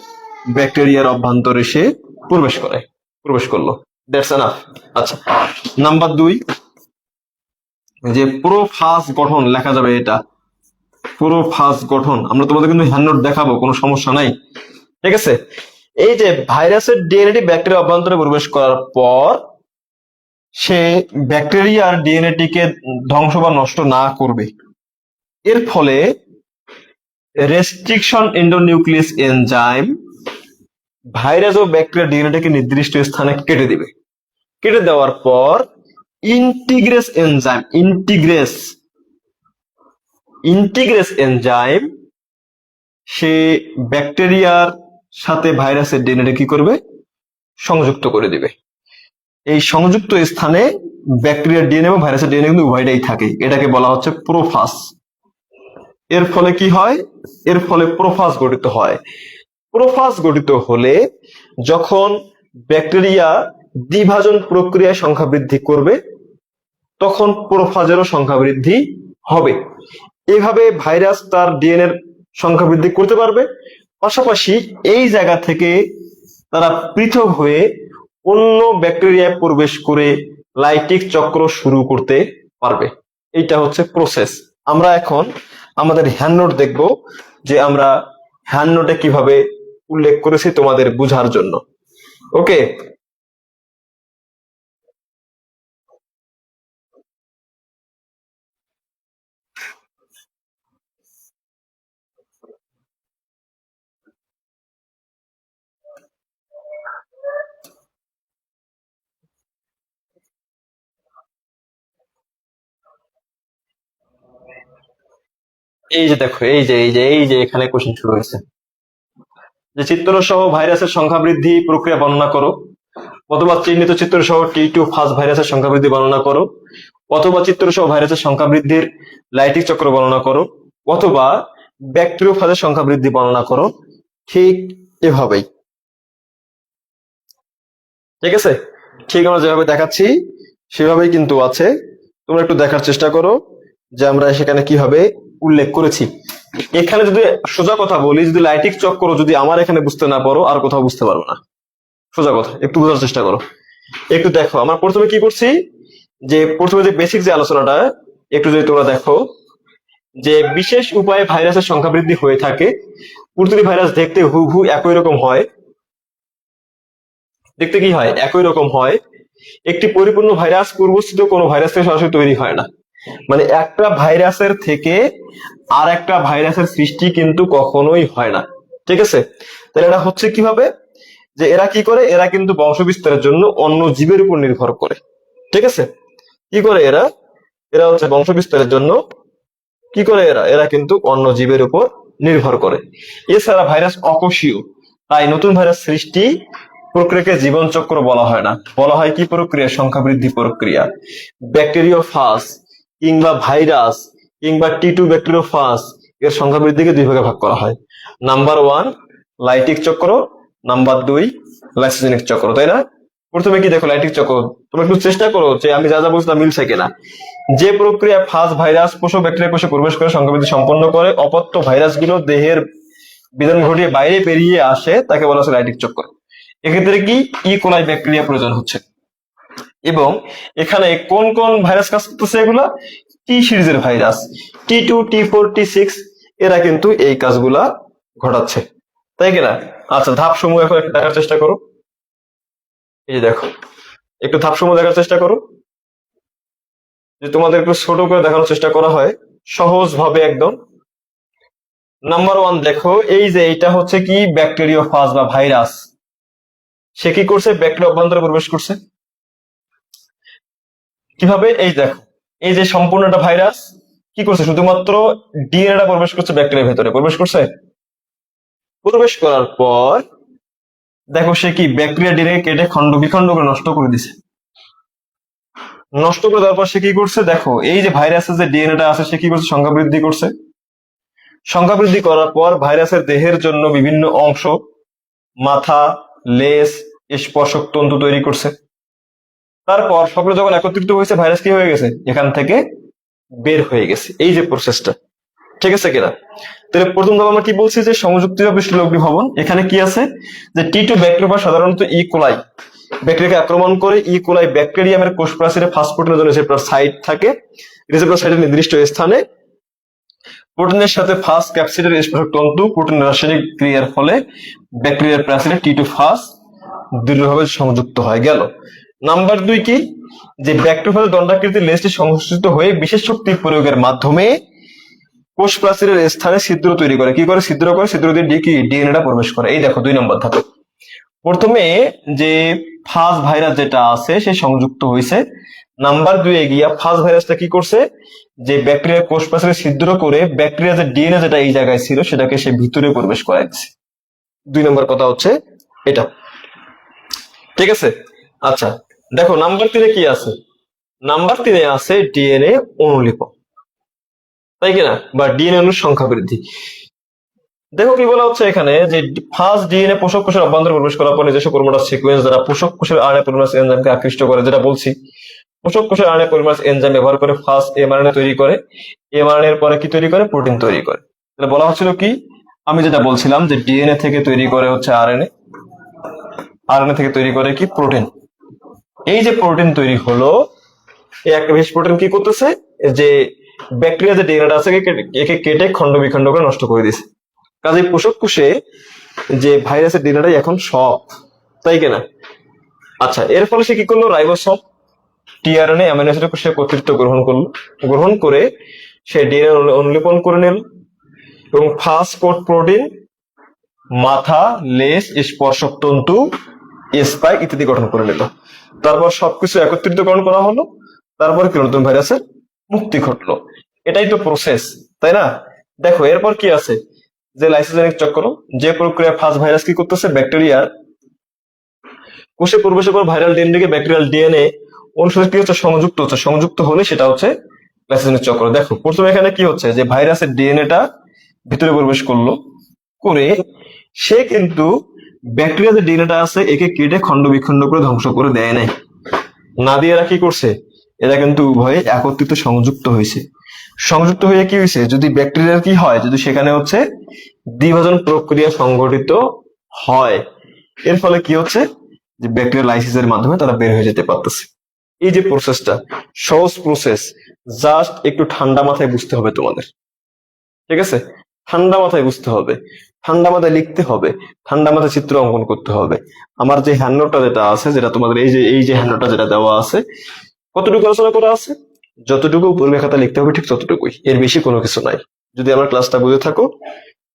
ব্যাকটেরিয়ার অভ্যন্তরে সে প্রবেশ করলো। That's enough. আচ্ছা, নাম্বার দুই, যে প্রোফাজ গঠন লেখা যাবে, এটা প্রোফাজ গঠন। আমরা তোমাদের কিন্তু হ্যান্ডনোট দেখাবো, কোনো সমস্যা নাই, ঠিক আছে? এই যে ভাইরাসের ডিএনএটি ব্যাকটেরিয়া অভ্যন্তরে প্রবেশ করার পর সে ব্যাকটেরিয়ার ডিএনএটিকে ধ্বংস বা নষ্ট না করবে, এর ফলে রেস্ট্রিকশন এন্ডোনিউক্লিয়াস এনজাইম ভাইরাস ও ব্যাকটেরিয়া ডিএনএটাকে নির্দিষ্ট স্থানে কেটে দেওয়ার পর ইন্টিগ্রেস এনজাইম সে ব্যাকটেরিয়ার সাথে ভাইরাসের ডিএনএ কি করবে? সংযুক্ত করে দিবে। এই সংযুক্ত স্থানে ব্যাকটেরিয়ার ডিএনএ এবং ভাইরাসের ডিএনএ কিন্তু উভয়টাই থাকে, এটাকে বলা হচ্ছে প্রোফাজ। এর ফলে কি হয়? এর ফলে প্রোফাজ গঠিত হয়। প্রোফাজ গঠিত হলে যখন ব্যাকটেরিয়া দ্বিভাজন প্রক্রিয়ায় সংখ্যা বৃদ্ধি করবে, তখন প্রোফাজেরও সংখ্যা বৃদ্ধি হবে। এইভাবে ভাইরাস তার ডিএনএর সংখ্যা বৃদ্ধি করতে পারবে, পাশাপাশি এই জায়গা থেকে তারা পৃথক হয়ে অন্য ব্যাকটেরিয়ায় প্রবেশ করে লাইটিক চক্র শুরু করতে পারবে। এইটা হচ্ছে প্রসেস। আমরা এখন আমাদের হ্যান্ডনোট দেখব, যে আমরা হ্যান্ডনোটে কিভাবে উল্লেখ করেছি তোমাদের বোঝার জন্য। ওকে, এই যে দেখো, এই যে এখানে কোশ্চেন শুরু হয়েছে, যে চিত্র সহ ভাইরাসের সংখ্যা বৃদ্ধি প্রক্রিয়া বর্ণনা করো, অথবা চিহ্নিত চিত্র সহ T2 ফাজ ভাইরাসের সংখ্যা বৃদ্ধি বর্ণনা করো, অথবা চিত্র সহ ভাইরাসের সংখ্যা বৃদ্ধির লাইটিক চক্র বর্ণনা করো, অথবা ব্যাকটেরিওফাজের সংখ্যা বৃদ্ধি বর্ণনা করো। ঠিক এভাবেই, ঠিক আছে? ঠিক আমরা যেভাবে দেখাচ্ছি সেভাবেই কিন্তু আছে। তোমরা একটু দেখার চেষ্টা করো যে আমরা সেখানে কিভাবে উল্লেখ করেছি। এখানে যদি সোজা কথা বলি, যদি লাইটিক চক্র যদি আমার এখানে বুঝতে না পারো, আর কোথাও বুঝতে পারবো না। সোজা কথা, একটু বোঝার চেষ্টা করো। একটু দেখো, আমরা প্রথমে কি করছি, যে প্রথমে যে বেসিক যে আলোচনাটা, একটু যদি তোমরা দেখো, যে বিশেষ উপায়ে ভাইরাসের সংখ্যা বৃদ্ধি হয়ে থাকে। প্রতিটি ভাইরাস দেখতে হুবহু একই রকম হয়। দেখতে কি হয়? একই রকম হয়। একটি পরিপূর্ণ ভাইরাস পূর্বস্থিত কোনো ভাইরাস থেকে সরাসরি তৈরি হয় না। মানে একটা ভাইরাসের থেকে আর একটা ভাইরাসের সৃষ্টি কিন্তু কখনোই হয় না, ঠিক আছে? তাহলে এটা হচ্ছে কিভাবে, যে এরা কি করে? এরা কিন্তু বংশ বিস্তারের জন্য অন্য জীবের উপর নির্ভর করে, ঠিক আছে? কি করে এরা? এরা হচ্ছে বংশ বিস্তারের জন্য কি করে? এরা কিন্তু অন্য জীবের উপর নির্ভর করে। এছাড়া ভাইরাস অকোষীয়, তাই নতুন ভাইরাস সৃষ্টি প্রক্রিয়াকে জীবন চক্র বলা হয় না, বলা হয় কি প্রক্রিয়া? সংখ্যা বৃদ্ধি প্রক্রিয়া। ব্যাকটেরিওফাজ কিংবা ভাইরাস কিংবা T2 ব্যাকটেরিওফাজ এর সংখ্যা বৃদ্ধিকে দুই ভাগে ভাগ করা হয়। নাম্বার ওয়ান লাইটিক চক্র, নাম্বার দুই লাইসোজেনিক চক্র, তাই না? প্রথমে কি দেখো, লাইটিক চক্র। তোমরা একটু চেষ্টা করো যে আমি যা বলছি তা মিলছে কিনা। যে প্রক্রিয়া ফাজ ভাইরাস কোষ ব্যাকটেরিয়া কোষে প্রবেশ করে সংখ্যা বৃদ্ধি সম্পন্ন করে, অপত্য ভাইরাসগুলো দেহের বিধান ঘটিয়ে বাইরে বেরিয়ে আসে তাকে বলা হচ্ছে লাইটিক চক্র। এক্ষেত্রে কি ইকোলাই ব্যাকটেরিয়া প্রয়োজন হচ্ছে। এবং এখানে কোন কোন ভাইরাস কাজ করতেছে, এগুলা টি সিরিজের ভাইরাস, T2, T4, T6 এরা কিন্তু এই কাজগুলা ঘটাচ্ছে, তাই কিনা? আচ্ছা, ধাপ সমূহ এখন একটু দেখার চেষ্টা করো। এই যে দেখো, একটু ধাপ সমূহ দেখার চেষ্টা করো, যে তোমাদের একটু ছোট করে দেখানোর চেষ্টা করা হয় সহজ ভাবে একদম। নাম্বার 1 দেখো, এই যে এটা হচ্ছে কি ব্যাকটেরিওফাজ বা ভাইরাস। সে কি করছে? ব্যাকটেরিয়া অভ্যন্তরে প্রবেশ করছে। কিভাবে? এই দেখো, এই যে সম্পূর্ণ একটা ভাইরাস কি করছে? শুধুমাত্র ডিএনএটা প্রবেশ করছে ব্যাকটেরিয়ার ভেতরে, প্রবেশ করছে। প্রবেশ করার পর দেখো সে কি ব্যাকটেরিয়া ডিএনএ কেটে খণ্ড বিখণ্ড করে নষ্ট করে দিছে। নষ্ট করে দেওয়ার পর সে কি করছে? দেখো, এই যে ভাইরাসের যে ডিএনএটা আছে সে কি করছে? সংখ্যা বৃদ্ধি করছে। সংখ্যা বৃদ্ধি করার পর ভাইরাসের দেহের জন্য বিভিন্ন অংশ, মাথা, লেজ, স্পর্শক তন্তু তৈরি করছে। তারপর সকলে যখন একত্রিত হয়েছে, ভাইরাস কি হয়ে গেছে? এখান থেকে বের হয়ে গেছে। এই যে প্রসেসটা, ঠিক আছে কিনা? তাহলে প্রথম ধাপ আমরা কি বলছি? যে সংযুক্ত পৃষ্ঠলগ্নি ভবন। এখানে কি আছে? যে T2 ব্যাকটেরিয়া সাধারণত ইকোলাই ব্যাকটেরিয়াকে আক্রমণ করে। ইকোলাই ব্যাকটেরিয়ামের কোষ প্রাচীরে ফাস্ট প্রোটিনের জন্য রিসেপ্টর সাইট থাকে। রিসেপ্টর সাইটের নির্দিষ্ট স্থানে প্রোটিনের সাথে ফাস্ট ক্যাপসিডের স্পর্শক তন্তু প্রোটিন রাসায়নিক ক্রিয়ার ফলে ব্যাকটেরিয়ার প্রাচীরে T2 ফাস্ট দৃঢ়ভাবে সংযুক্ত হয়ে গেল। নাম্বার 2 কি? যে ব্যাকটেরিয়া দণ্ডাকৃতির লেজটি সংশ্লেষিত হয়ে বিশেষ শক্তি প্রয়োগের মাধ্যমে কোষ প্রাচীরের স্থানে ছিদ্র তৈরি করে। কি করে? ছিদ্র করে। ছিদ্র দিয়ে ডিএনএটা প্রবেশ করে। এই দেখো 2 নম্বর ধাপে প্রথমে যে ফাজ ভাইরাস যেটা আছে সে সংযুক্ত হয়েছে। নাম্বার 2 এ গিয়া ফাজ ভাইরাসটা কি করছে? যে ব্যাকটেরিয়ার কোষ প্রাচীরে ছিদ্র করে ব্যাকটেরিয়া যে ডিএনএ যেটা এই জায়গায় ছিল সেটাকে সে ভিতরে প্রবেশ করাইছে। 2 নম্বর কথা হচ্ছে এটা, ঠিক আছে? আচ্ছা দেখো, নাম্বার 3 এ কি আছে? নাম্বার 3 এ আছে ডিএনএ অনুলিপন, তাই কিনা? বা ডিএনএ অণুর সংখ্যা বৃদ্ধি। দেখো কি বলা হচ্ছে এখানে, যে ফার্স্ট ডিএনএ পোষক কোষের অভ্যন্তরে প্রবেশ করার পর নিজস্ব ক্রোমোটাস সিকোয়েন্স দ্বারা পোষক কোষের আরএনএ পলিমারেজ এনজাইমকে আকৃষ্ট করে। যেটা বলছি, পোষক কোষের আরএনএ পলিমারেজ এনজাইম ব্যবহার করে ফার্স্ট এমআরএনএ তৈরি করে। এমআরএনএ এর পরে কি তৈরি করে? প্রোটিন তৈরি করে। তাহলে বলা হচ্ছিল কি, আমি যেটা বলছিলাম যে ডিএনএ থেকে তৈরি করে হচ্ছে আরএনএ, আরএনএ থেকে তৈরি করে কি? প্রোটিন। এই যে প্রোটিন তৈরি হলো, এই একটা বিশেষ প্রোটিন কি করতেছে? যে ব্যাকটেরিয়া যে ডিএনএটা আছে একে কেটে খণ্ড বিখণ্ড করে নষ্ট করে দিছে। কাজে পোষক কোষে যে ভাইরাসের ডিএনএটাই এখন সব, তাই কিনা? আচ্ছা, এর ফলে সে কি করলো? রাইবোসোম টিআরএনএ অ্যামিনো অ্যাসিড কোষে কর্তৃত্ব গ্রহণ করলো। গ্রহণ করে সে ডিএনএ অনুলিপন করে নিল এবং ফাস্ট কোড প্রোটিন, মাথা, লেজ, স্পর্শক তন্তু, স্পাইক ইত্যাদি গঠন করে নিল। তারপর সবকিছু একত্রিতকরণ করা হলো। তারপর কি নতুন ভাইরাসের মুক্তি ঘটলো। এটাই তো প্রসেস, তাই না? দেখো এরপর কি আছে? যে লাইসোজেনিক চক্র, যে প্রক্রিয়া ফার্স্ট ভাইরাস কি করতেছে? ব্যাকটেরিয়ার কোষে প্রবেশের পর ভাইরাল ডিএনএ ব্যাকটেরিয়াল ডিএনএ অনুসারে কি হচ্ছে? সংযুক্ত হচ্ছে। সংযুক্ত হলে সেটা হচ্ছে লাইসোজেনিক চক্র। দেখো প্রথমে এখানে কি হচ্ছে? যে ভাইরাসের ডিএনএটা ভিতরে প্রবেশ করলো, করে সে কিন্তু ব্যাকটেরিয়া যে ডিএনএটা আছে একে কেটে খণ্ড বিখণ্ড করে ধ্বংস করে দেয় নাই। না দিয়ে এরা কি করছে? এরা কিন্তু উভয়ে একত্রিত সংযুক্ত হয়েছে। সংযুক্ত হয়ে কি হয়েছে? যদি ব্যাকটেরিয়ার কি হয়, যদি সেখানে হচ্ছে দ্বিভাজন প্রক্রিয়া সংঘটিত হয়, এর ফলে কি হচ্ছে? যে ব্যাকটেরিয়া লাইসিসের মাধ্যমে তারা বের হয়ে যেতে পারতেছে। এই যে প্রসেসটা, সহজ প্রসেস, জাস্ট একটু ঠান্ডা মাথায় বুঝতে হবে তোমাদের, ঠিক আছে? ঠান্ডা মাথায় বুঝতে হবে, ঠান্ডা মাথায় লিখতে হবে, ঠান্ডা মাথায় চিত্র অঙ্কন করতে হবে। আমার যে হ্যান্ডনোটটা যেটা আছে, যেটা তোমাদের এই যে হ্যান্ডনোটটা যেটা দেওয়া আছে, কতটুকু আলোচনা করা আছে? যতটুকু পূর্বে খাতা লিখতে হবে ঠিক ততটুকুই, এর বেশি কোনো কিছু নাই। যদি আমার ক্লাসটা বুঝে থাকো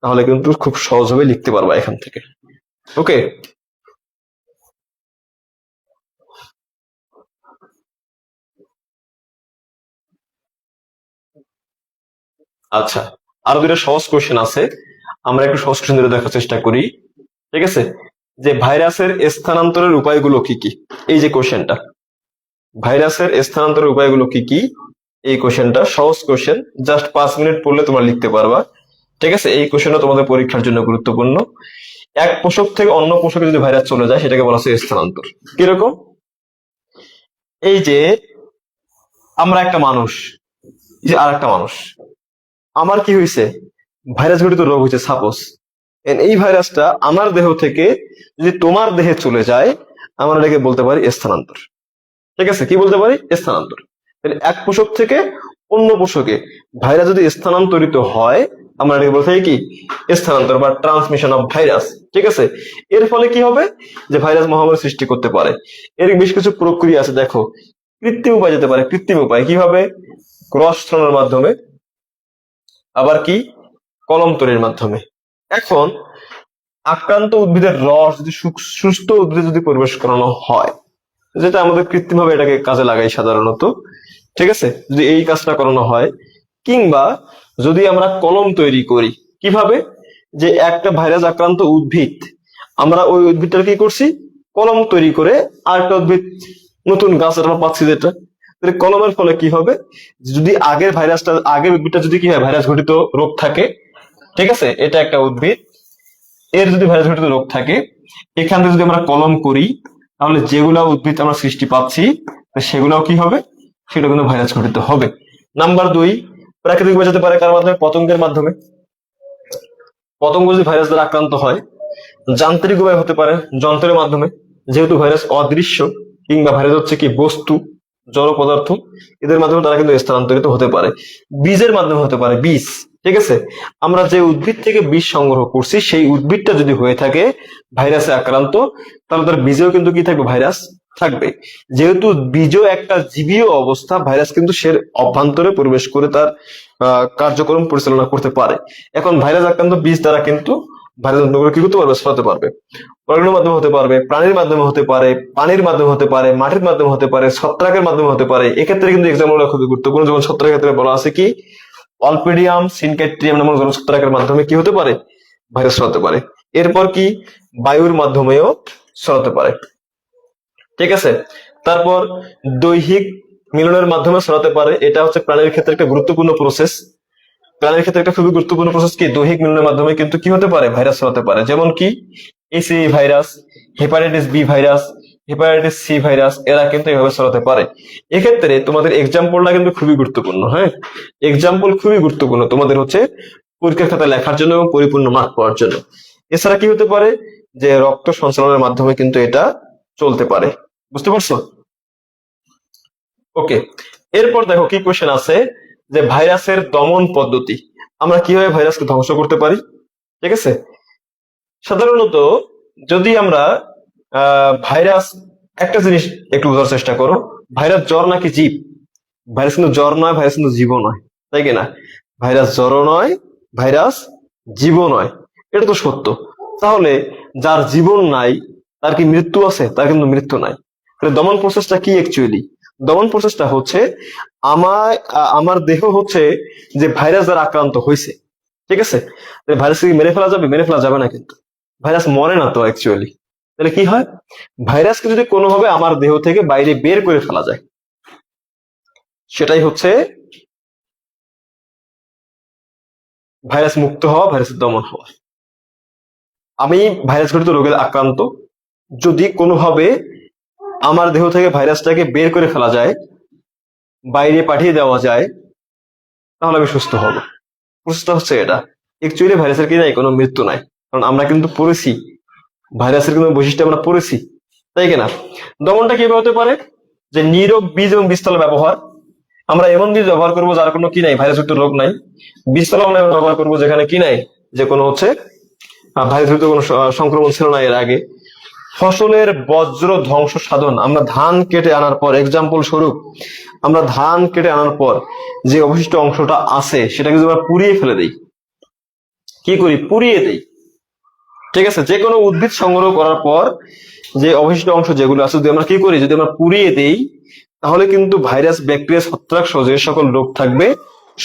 তাহলে কিন্তু খুব সহজভাবে লিখতে পারবা এখান থেকে। ওকে, আচ্ছা, আরো 2টা সহজ কোশ্চেন আছে, আমরা একটু সহজ কোশ্চেন ধরে দেখার চেষ্টা করি, ঠিক আছে? যে ভাইরাসের স্থানান্তরের উপায়গুলো কি কি? এই যে কোশ্চেনটা, ভাইরাসের স্থানান্তরের উপায়গুলো কি কি, এই কোশ্চেনটা সহজ কোশ্চেন, জাস্ট 5 মিনিট পড়লে তোমরা লিখতে পারবা, ঠিক আছে? এই কোশ্চেনটা তোমাদের পরীক্ষার জন্য গুরুত্বপূর্ণ। এক পোষক থেকে অন্য পোষকে যদি ভাইরাস চলে যায় সেটাকে বলা হচ্ছে স্থানান্তর। কিরকম? এই যে আমরা একটা মানুষ, এই যে আর একটা মানুষ, আমার কি হয়েছে? ভাইরাস ঘটিত রোগ হয়েছে সাপোজ, এই ভাইরাসটা আমার দেহ থেকে যদি তোমার দেহে চলে যায়, আমরা এটাকে বলতে পারি স্থানান্তর। ঠিক আছে, কি বলতে পারি? স্থানান্তর। তাহলে এক পোষক থেকে অন্য পোষকে ভাইরাস যদি স্থানান্তরিত হয়, আমরা এটাকে বলতে পারি কি? স্থানান্তর বা ট্রান্সমিশন অফ ভাইরাস। ঠিক আছে, এর ফলে কি হবে? যে ভাইরাস মহামারী সৃষ্টি করতে পারে। এর বেশ কিছু প্রক্রিয়া আছে, দেখো। কৃত্রিম উপায় যেতে পারে। কৃত্রিম উপায় কিভাবে? ক্রস ছড়ানোর মাধ্যমে, আবার কি? কলম তৈরির মাধ্যমে। এখন আক্রান্ত উদ্ভিদের রস যদি সুস্থ উদ্ভিদে যদি পরিবেশ করানো হয়, যেটা আমাদের কৃত্রিম ভাবে এটাকে কাজে লাগাই সাধারণত, ঠিক আছে, যদি এই কাজটা করানো হয়, কিংবা যদি আমরা কলম তৈরি করি, কিভাবে? যে একটা ভাইরাস আক্রান্ত উদ্ভিদ, আমরা ওই উদ্ভিদটার কি করছি? কলম তৈরি করে আরেকটা উদ্ভিদ, নতুন গাছ আমরা পাচ্ছি যেটা। তাহলে কলমের ফলে কি হবে? যদি আগের উদ্ভিদটা যদি কি হয়, ভাইরাস ঘটিত রোগ থাকে, ঠিক আছে, এটা একটা উদ্ভিদ, এর যদি ভাইরাস ঘটিত রোগ থাকে, এখান থেকে যদি আমরা কলম করি, তাহলে যেগুলা উদ্ভিদ আমরা সৃষ্টি পাচ্ছি সেগুলাও কি হবে? সেটা কিন্তু ভাইরাস ঘটিত হবে। নাম্বার 2, প্রাকৃতিক ভাবে যেতে পারে কার মাধ্যমে? পতঙ্গের মাধ্যমে। পতঙ্গ যদি ভাইরাস দ্বারা আক্রান্ত হয়, যান্ত্রিক উপায় হতে পারে যন্ত্রের মাধ্যমে, যেহেতু ভাইরাস অদৃশ্য, কিংবা ভাইরাস হচ্ছে কি বস্তু, জড় পদার্থ, এদের মাধ্যমে তারা কিন্তু স্থানান্তরিত হতে পারে। বীজের মাধ্যমে হতে পারে, বীজ। ঠিক আছে, আমরা যে উদ্ভিদ থেকে বীজ সংগ্রহ করছি, সেই উদ্ভিদটা যদি হয়ে থাকে ভাইরাসে আক্রান্ত, তাহলে তার বীজেও কিন্তু কি থাকবে? ভাইরাস থাকবে। যেহেতু বীজও একটা জীবীয় অবস্থা, ভাইরাস কিন্তু সে অভ্যন্তরে প্রবেশ করে তার কার্যক্রম পরিচালনা করতে পারে। এখন ভাইরাস আক্রান্ত বীজ দ্বারা কিন্তু ভাইরাস কি করতে পারবে? ছড়াতে পারবে। পরাগণের মাধ্যমে হতে পারবে, প্রাণীর মাধ্যমে হতে পারে, পানির মাধ্যমে হতে পারে, মাটির মাধ্যমে হতে পারে, ছত্রাকের মাধ্যমে হতে পারে। এক্ষেত্রে কিন্তু এক্সাম্পল খুবই গুরুত্বপূর্ণ। যেমন ছত্রাকের ক্ষেত্রে বলা আছে কি? অলপিডিয়াম সিনক্যাট্রিয়াম নামক ছত্রাকের মাধ্যমে কি হতে পারে? ভাইরাস ছড়াতে পারে। এরপর কি? বায়ুর মাধ্যমেও ছড়াতে পারে। ঠিক আছে, তারপর দৈহিক মিলনের মাধ্যমে ছড়াতে পারে। এটা হচ্ছে প্রাণীর ক্ষেত্রে একটা গুরুত্বপূর্ণ প্রসেস। প্রাণীর ক্ষেত্রে একটা খুবই গুরুত্বপূর্ণ প্রসেস কি? দৈহিক মিলনের মাধ্যমে কিন্তু কি হতে পারে? ভাইরাস ছড়াতে পারে। যেমন কি? HIV virus, hepatitis B virus, hepatitis C virus, এরা কিন্তু এইভাবে ছড়াতে পারে। এক্ষেত্রে তোমাদের এক্সাম্পলটা কিন্তু খুবই গুরুত্বপূর্ণ। হ্যাঁ, এক্সাম্পল খুবই গুরুত্বপূর্ণ তোমাদের হচ্ছে পরীক্ষার খাতায় লেখার জন্য এবং পরিপূর্ণ মার্ক পাওয়ার জন্য। এছাড়া কি হতে পারে? যে রক্ত সঞ্চালনের মাধ্যমে কিন্তু এটা চলতে পারে। বুঝতে পারছো? ওকে, এরপর দেখো কি কোশ্চেন আছে, যে ভাইরাসের দমন পদ্ধতি। আমরা কিভাবে ভাইরাসকে ধ্বংস করতে পারি? ঠিক আছে, সাধারণত যদি আমরা ভাইরাস, একটা জিনিস একটু বোঝার চেষ্টা করো, ভাইরাস জ্বর নাকি জীব? ভাইরাস কিন্তু জ্বর নয়, ভাইরাস কিন্তু জীবও নয়, তাই কিনা? ভাইরাস জ্বরও নয়, ভাইরাস জীবও নয়, এটা তো সত্য। তাহলে যার জীবন নাই তার কি মৃত্যু আছে? তার কিন্তু মৃত্যু নাই। তাহলে দমন প্রসেসটা কি অ্যাকচুয়ালি? দমন প্রসেসটা হচ্ছে আমার দেহ হচ্ছে যে ভাইরাস দ্বারা আক্রান্ত হয়েছে, ঠিক আছে, ভাইরাসকে কি মেরে ফেলা যাবে? মেরে ফেলা যাবে না, কিন্তু ভাইরাস মরে না তো অ্যাকচুয়ালি। তাহলে কি হয়? ভাইরাসকে যদি কোনোভাবে আমার দেহ থেকে বাইরে বের করে ফেলা যায়, সেটাই হচ্ছে ভাইরাস মুক্ত হওয়া, ভাইরাসের দমন হওয়া। আমি ভাইরাস ঘটিত রোগে আক্রান্ত, যদি কোনোভাবে আমার দেহ থেকে ভাইরাসটাকে বের করে ফেলা যায়, বাইরে পাঠিয়ে দেওয়া যায়, তাহলে আমি সুস্থ হব। প্রসেসটা হচ্ছে এটা। অ্যাকচুয়ালি ভাইরাসের কি নাই? কোনো মৃত্যু নাই, কারণ আমরা কিন্তু পড়েছি ভাইরাসের কোনো বৈশিষ্ট্য আমরা পড়েছি, তাই কিনা? দমনটা কিভাবে হতে পারে? যে নীরব বীজ এবং বীজতলা ব্যবহার। আমরা এমন বীজ ব্যবহার করবো যার কোনো কি নাই, ভাইরাসযুক্ত রোগ নাই। বীজতলা আমরা ব্যবহার করবো যেখানে কি নাই, যে কোনো হচ্ছে ভাইরাসযুক্ত কোনো সংক্রমণ ছিল না এর আগে। ফসলের বজ্র ধ্বংস সাধন। আমরা ধান কেটে আনার পর, এক্সাম্পল স্বরূপ, আমরা ধান কেটে আনার পর যে অবশিষ্ট অংশটা আছে সেটাকে যদি আমরা পুড়িয়ে ফেলে দিই, কি করি? পুড়িয়ে দিই। ঠিক আছে, যে কোনো উদ্ভিদ সংগ্রহ করার পর যে অবশিষ্ট অংশ যেগুলো আছে যদি আমরা কি করি? যদি আমরা পুড়িয়ে দেই, তাহলে কিন্তু ভাইরাস, ব্যাকটেরিয়া, ছত্রাক সহ যে সকল রোগ থাকবে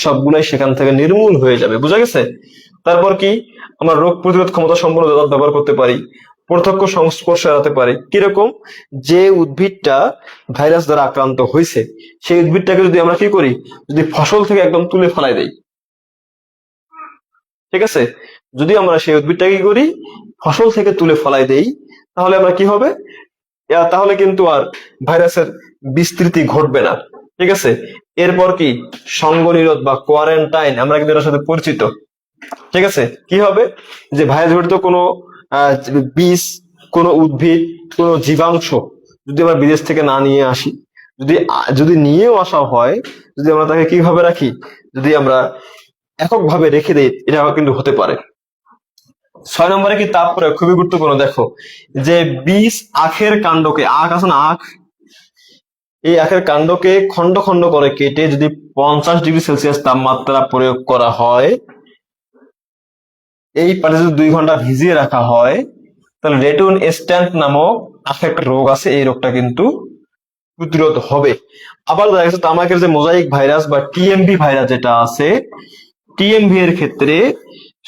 সবগুলাই সেখান থেকে নির্মূল হয়ে যাবে। বোঝা গেছে? তারপর কি? আমরা রোগ প্রতিরোধ ক্ষমতা সম্পন্ন দাঁত ব্যবহার করতে পারি, প্রত্যক্ষ সংস্পর্শ এড়াতে পারি। কিরকম? যে উদ্ভিদটা ভাইরাস দ্বারা আক্রান্ত হয়েছে, সেই উদ্ভিদটাকে যদি আমরা কি করি? যদি ফসল থেকে একদম তুলে ফেলাই দেই, ঠিক আছে, যদি আমরা সেই উদ্ভিদটাকে কি করি? ফসল থেকে তুলে ফেলাই দেই, তাহলে আমরা কি হবে? তাহলে কিন্তু আর ভাইরাসের বিস্তৃতি ঘটবে না। ঠিক আছে, এরপর কি? সঙ্গ নিরোধ বা কোয়ারেন্টাইন, আমরা কিন্তু এটার সাথে পরিচিত। ঠিক আছে, কি হবে যে ভাইরাস ঘটিত কোনো আহ, বীজ, কোনো উদ্ভিদ, কোনো জীবাংশ যদি আমরা বিদেশ থেকে না নিয়ে আসি, যদি নিয়েও আসা হয়, যদি আমরা তাকে কিভাবে রাখি, যদি আমরা এককভাবে রেখে দেই, এটা কিন্তু হতে পারে। 6 নম্বরে কি তাপ প্রয়োগ, খুবই গুরুত্বপূর্ণ। দেখো যে বীজ আখের কাণ্ডকে, আখ আছে না আখ, এই আখের কাণ্ডকে খন্ড খন্ড করে কেটে যদি 50 ডিগ্রি সেলসিয়াস তাপমাত্রা প্রয়োগ করা হয়, এই পানি যদি 2 ঘন্টা ভিজিয়ে রাখা হয়, তাহলে রেটুন স্ট্যান্ট নামক আখের একটা রোগ আছে, এই রোগটা কিন্তু প্রতিরোধ হবে। আবার দেখা গেছে তামাকের যে মোজাইক ভাইরাস বা টিএমভি ভাইরাস যেটা আছে, টিএমভি এর ক্ষেত্রে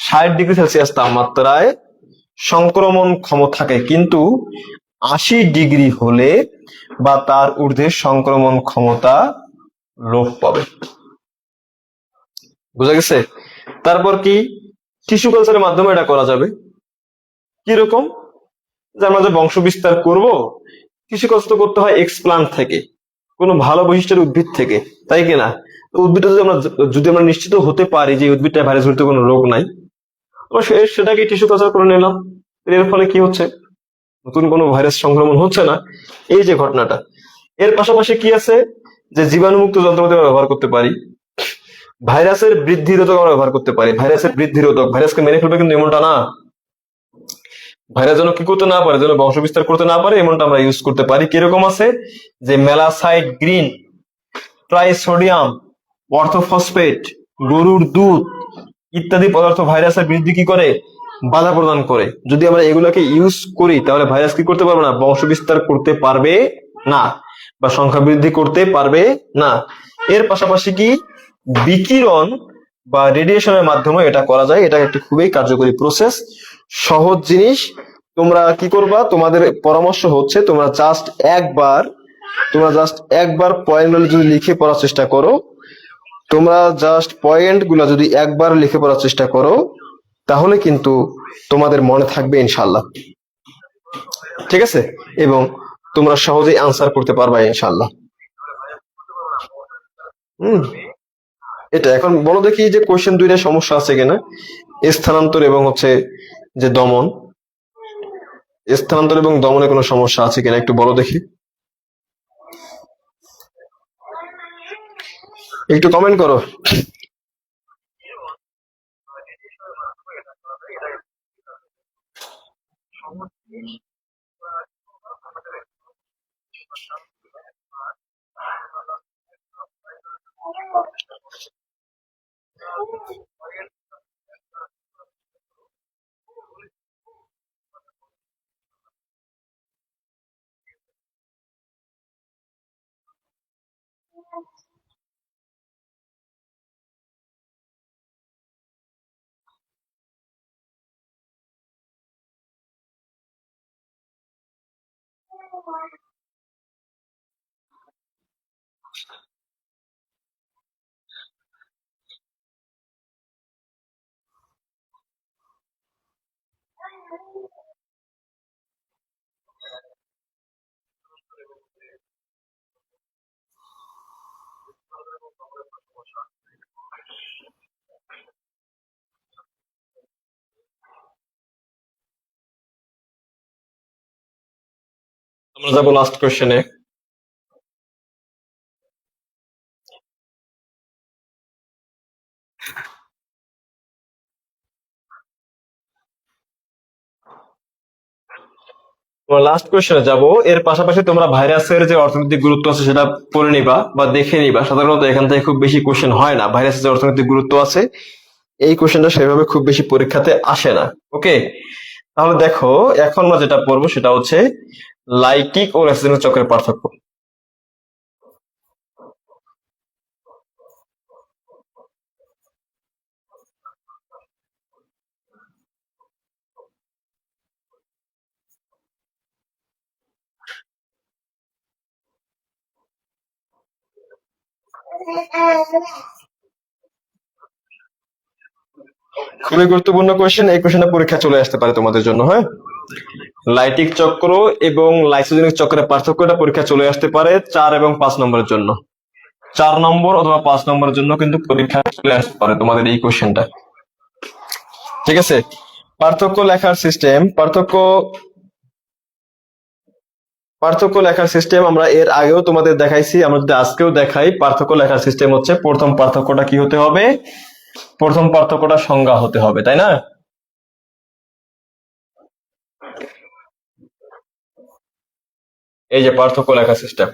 60 ডিগ্রি সেলসিয়াস তাপমাত্রায় সংক্রমণ ক্ষম থাকে, কিন্তু 80 ডিগ্রি হলে বা তার ঊর্ধ্বে সংক্রমণ ক্ষমতা লোপ পাবে। বুঝা গেছে? তারপর কি টিস্যু কালচারের মাধ্যমে এটা করা যাবে। কিরকম? যে আমরা যে বংশ বিস্তার করব, টিস্যু কালচার করতে হয় এক্সপ্লান্ট থেকে, কোনো ভালো বৈশিষ্ট্যের উদ্ভিদ থেকে, তাই কিনা? উদ্ভিদটা যদি আমরা নিশ্চিত হতে পারি যে উদ্ভিদটা ভাইরাস জনিত কোনো রোগ নাই, আমরা সেটাকে টিস্যু কালচার করে নিলাম। এর ফলে কি হচ্ছে? নতুন কোনো ভাইরাস সংক্রমণ হচ্ছে না, এই যে ঘটনাটা। এর পাশাপাশি কি আছে, যে জীবাণুমুক্ত যন্ত্রপাতি আমরা ব্যবহার করতে পারি, ভাইরাসের বৃদ্ধি রোধক আমরা ব্যবহার করতে পারি। ভাইরাসের বৃদ্ধি রোধক ভাইরাসকে মেরে ফেলবে কিন্তু এমনটা না, ভাইরাস যেন কি করতে না পারে, যেন বংশ বিস্তার করতে না পারে, এমনটা আমরা ইউজ করতে পারি। কিরকম আছে, যে মেলাসাইট গ্রিন, ট্রাইসোডিয়াম, অর্থোফসফেট, গরুর দুধ ইত্যাদি পদার্থ ভাইরাসের বৃদ্ধি কি করে, বাধা প্রদান করে। যদি আমরা এগুলোকে ইউজ করি, তাহলে ভাইরাস কি করতে পারবে না, বংশ বিস্তার করতে পারবে না, বা সংখ্যা বৃদ্ধি করতে পারবে না। এর পাশাপাশি কি বিকিরণ বা রেডিয়েশনের মাধ্যমে এটা করা যায়। এটা একটা খুবই কার্যকরী প্রসেস, সহজ জিনিস। তোমরা কি করবা, তোমাদের পরামর্শ হচ্ছে তোমরা জাস্ট একবার পয়েন্টগুলো যদি লিখে পড়ার চেষ্টা করো, তোমরা জাস্ট পয়েন্ট গুলা যদি একবার লিখে পড়ার চেষ্টা করো, তাহলে কিন্তু তোমাদের মনে থাকবে ইনশাল্লাহ। ঠিক আছে? এবং তোমরা সহজেই আনসার করতে পারবা ইনশাল্লাহ। হুম, এটা এখন বলো দেখি যে কোশ্চেন 2 সমস্যা আছে কিনা। স্থানান্তর এবং হচ্ছে যে দমন, স্থানান্তর এবং দমনে কোনো সমস্যা আছে কিনা একটু বলো দেখি, একটু কমেন্ট করো। আমরা যাবো লাস্ট কোশ্চেনে। তোমরা লাস্ট কোশ্চেনে যাব, এর পাশাপাশি তোমরা ভাইরাসের যে অর্থনৈতিক গুরুত্ব আছে সেটা পড়ে নিবা বা দেখে নিবা। সাধারণত এখান থেকে খুব বেশি কোশ্চেন হয় না, ভাইরাসের যে অর্থনৈতিক গুরুত্ব আছে এই কোশ্চেনটা সেভাবে খুব বেশি পরীক্ষাতে আসে না। ওকে, তাহলে দেখো এখন আমরা যেটা পড়বো সেটা হচ্ছে লাইটিক ও ল্যাসিনিক চক্রের পার্থক্য। খুবই গুরুত্বপূর্ণ কোশ্চেন, এই কোশ্চেনটা পরীক্ষা চলে আসতে পারে তোমাদের জন্য। হ্যাঁ, লাইটিক চক্র এবং লাইসোজেনিক চক্রের পার্থক্যটা পরীক্ষা চলে আসতে পারে 4 এবং 5 নম্বরের জন্য। 4 নম্বর অথবা 5 নম্বরের জন্য কিন্তু পরীক্ষা চলে আসতে পারে তোমাদের এই কোশ্চেনটা। ঠিক আছে, পার্থক্য লেখার সিস্টেম, পার্থক্য লেখার সিস্টেম আমরা এর আগেও তোমাদের দেখাইছি, আমরা যদি আজকেও দেখাই। পার্থক্য লেখার সিস্টেম হচ্ছে প্রথম পার্থক্যটা কি হতে হবে, প্রথম পার্থক্যটা সংজ্ঞা হতে হবে, তাই না? এই যে পার্থক্য লেখার সিস্টেম,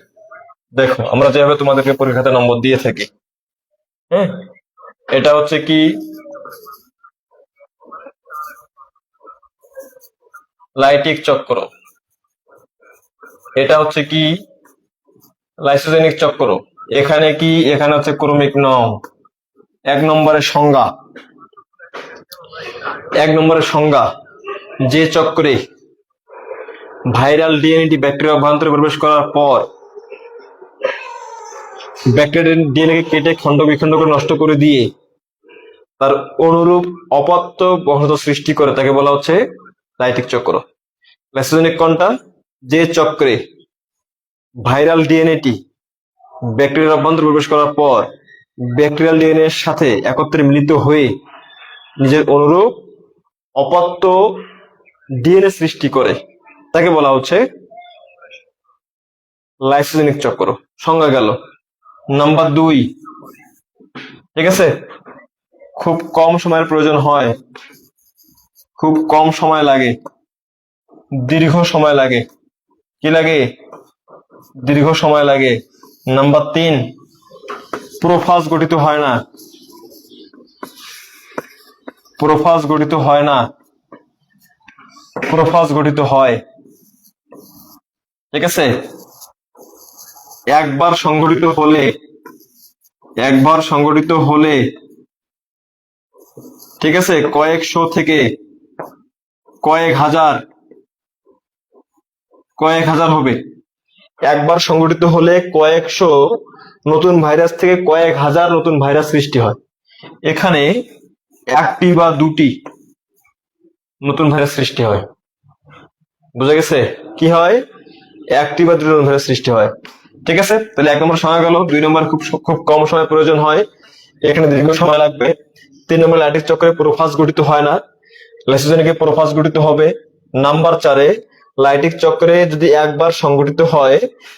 দেখো আমরা যেভাবে তোমাদেরকে পরীক্ষাতে নম্বর দিয়ে থাকি, হ্যাঁ, এটা হচ্ছে কি লাইটিক চক্র, এটা হচ্ছে কি লাইসোজেনিক চক্র, এখানে কি, এখানে হচ্ছে ক্রমিক নং। এক নম্বরের সংজ্ঞা, এক নম্বরের সংজ্ঞা, যে চক্রে ভাইরাল ডিএনএটি ব্যাকটেরিয়া অভ্যন্তরে প্রবেশ করার পর ব্যাকটেরিয়ার ডিএনএ কে কেটে খণ্ড বিখণ্ড করে নষ্ট করে দিয়ে তার অনুরূপ অপত্য বংশধ সৃষ্টি করে, তাকে বলা হচ্ছে লাইটিক চক্র। লাইসোজেনিক কোনটা, যে চক্রে ভাইরাল ডিএনএটি ব্যাকটেরিয়ার অভ্যন্তরে প্রবেশ করার পর ব্যাকটেরিয়াল ডিএনএ এর সাথে একত্রে মিলিত হয়ে নিজের অনুরূপ অপত্য ডিএনএ সৃষ্টি করে, তাকে বলা হচ্ছে লাইসোজেনিক চক্র। সংজ্ঞা গেল। নাম্বার 2, ঠিক আছে, খুব কম সময়ের প্রয়োজন হয়, খুব কম সময় লাগে, দীর্ঘ সময় লাগে, কি লাগে, দীর্ঘ সময় লাগে। নাম্বার 3, প্রোফাজ গঠিত হয় না, প্রোফাজ গঠিত হয় না, প্রোফাজ গঠিত হয়, ঠিক আছে। একবার সংগঠিত হলে, একবার সংগঠিত হলে, ঠিক আছে, কয়েকশো থেকে কয়েক হাজার, কয়েক হাজার হবে। একবার সংগঠিত হলে কয়েকশো নতুন ভাইরাস থেকে কয়েক হাজার নতুন ভাইরাস সৃষ্টি হয়। এখানে একটি বা দুটি নতুন ভাইরাস সৃষ্টি হয়, বুঝা গেছে? কি হয়, একটি বা দুটি নতুন ভাইরাস সৃষ্টি হয়, ঠিক আছে। তাহলে 1 নম্বর সময় গেল। 2 নম্বর খুব খুব কম সময় প্রয়োজন হয়, এখানে দীর্ঘ সময় লাগবে। 3 নম্বর লাইটিক চক্রে প্রোফাজ গঠিত হয় না, লাইসোজেনিকে প্রোফাজ গঠিত হবে। নাম্বার 4, লাইটিক চক্রে যদি একবার সংগঠিত হয়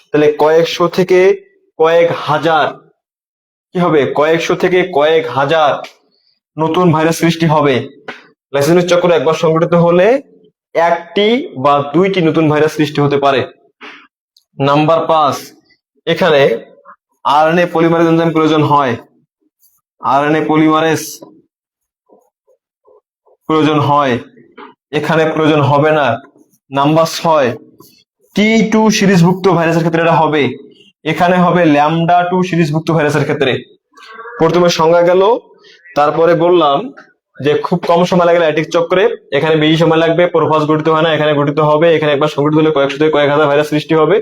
তাহলে কয়েকশো থেকে কয়েক হাজার, কি হবে, কয়েকশো থেকে কয়েক হাজার নতুন ভাইরাস সৃষ্টি হবে। লাইসোজেনিক চক্র একবার সংগঠিত হলে একটি বা দুইটি নতুন ভাইরাস সৃষ্টি হতে পারে। নাম্বার 5, এখানে আরএনএ পলিমারেজ এনজাইম প্রয়োজন হয়, আরএনএ পলিমারেজ প্রয়োজন হয়, এখানে প্রয়োজন হবে না। নাম্বার 6, T2 সিরিজভুক্ত ভাইরাসের ক্ষেত্রে এটা হবে, এখানে হবে λ2 সিরিজভুক্ত ভাইরাসের ক্ষেত্রে। প্রথমে সংজ্ঞা গেল, তারপরে বললাম যে খুব কম সময় লাগে লাইটিক চক্রে, এখানে বেশি সময় লাগবে, প্রোফাজ গঠিত হয় না, এখানে গঠিত হবে। এখানে একবার সংগঠিত হলে কয়েকশো থেকে কয়েক হাজার ভাইরাস সৃষ্টি হবে,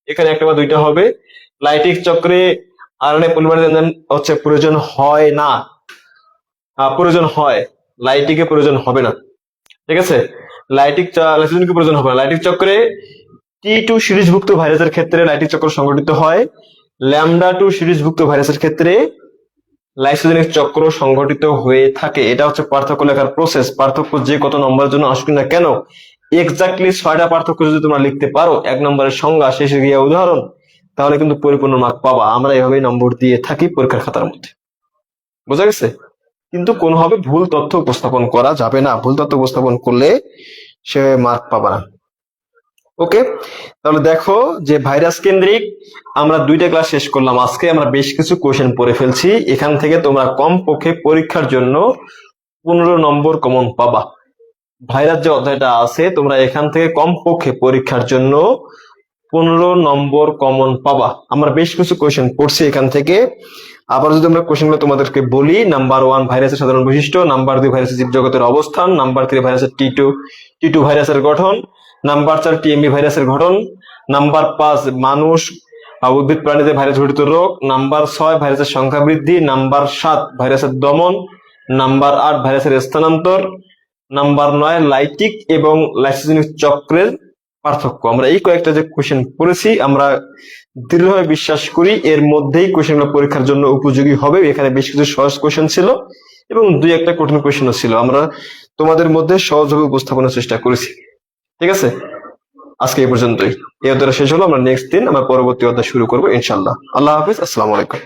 এখানে একটা বা দুইটা হবে। লাইটিক চক্রে আরএনএ পলিমারেজ এনজাইম হচ্ছে প্রয়োজন হয় না, প্রয়োজন হয়, লাইটিকে প্রয়োজন হবে না, ঠিক আছে। লাইসোজেনিকে প্রয়োজন হবে না। লাইটিক চক্রে T2 সিরিজভুক্ত ভাইরাসের ক্ষেত্রে লাইটিক চক্র সংগঠিত হয়, λ2 সিরিজভুক্ত ভাইরাসের ক্ষেত্রে লাইসোজেনিক চক্র সংগঠিত হয়ে থাকে। এটা হচ্ছে পার্থক্য লেখার প্রসেস। পার্থক্য যে কত নম্বরের জন্য আসুক না কেন, এক্স্যাক্টলি 6টা পার্থক্য যদি তোমরা লিখতে পারো, 1 নম্বরের সংজ্ঞা, শেষে গিয়ে উদাহরণ, তাহলে কিন্তু পরিপূর্ণ মার্ক পাবা। আমরা এইভাবেই নম্বর দিয়ে থাকি পরীক্ষার খাতার মধ্যে, বোঝা গেছে? কিন্তু কোনোভাবে ভুল তথ্য উপস্থাপন করা যাবে না, ভুল তথ্য উপস্থাপন করলে সে মার্ক পাবে না। ওকে, তাহলে দেখো যে ভাইরাস কেন্দ্রিক আমরা 2টা ক্লাস শেষ করলাম। আজকে আমরা বেশ কিছু কোশ্চেন পড়ে ফেলছি, এখান থেকে তোমরা কমপক্ষে পরীক্ষার জন্য 15 নম্বর কমন পাবা। ভাইরাস যে অধ্যায়টা আছে, তোমরা এখান থেকে কমপক্ষে পরীক্ষার জন্য 15 নম্বর কমন পাবা। আমরা বেশ কিছু কোশ্চেন পড়ছি এখান থেকে। আবার যদি আমরা কোশ্চেনগুলো তোমাদেরকে বলি, নাম্বার 1 ভাইরাসের সাধারণ বৈশিষ্ট্য, নাম্বার 2 ভাইরাসের জীবজগতের অবস্থান, নাম্বার 3 ভাইরাসের টি2 ভাইরাসের গঠন, নাম্বার 4 টিএমবি ভাইরাসের গঠন, নাম্বার 5 মানুষ উদ্ভিদ প্রাণীতে ভাইরাস ঘটিত রোগ, নাম্বার 6 ভাইরাসের সংখ্যা বৃদ্ধি, নাম্বার 7 ভাইরাসের দমন, নাম্বার 8 ভাইরাসের স্থানান্তর, নাম্বার 9 লাইটিক এবং লাইসোজেনিক চক্রের পার্থক্য। আমরা এই কয়েকটা যে কোশ্চেন পড়েছি, আমরা দৃঢ়ভাবে বিশ্বাস করি এর মধ্যেই কোশ্চেনগুলো পরীক্ষার জন্য উপযোগী হবে। এখানে বেশ কিছু সহজ কোশ্চেন ছিল, এবং দুই একটা কঠিন কোয়েশ্চেনও ছিল। আমরা তোমাদের মধ্যে সহজভাবে উপস্থাপনের চেষ্টা করেছি। ঠিক আছে, আজকে এই পর্যন্তই। এই অধ্যায়টা শেষ হলো, আমরা নেক্সট দিন আমরা পরবর্তী অধ্যায় শুরু করবো ইনশাল্লাহ। আল্লাহ হাফিজ, আসসালামু আলাইকুম।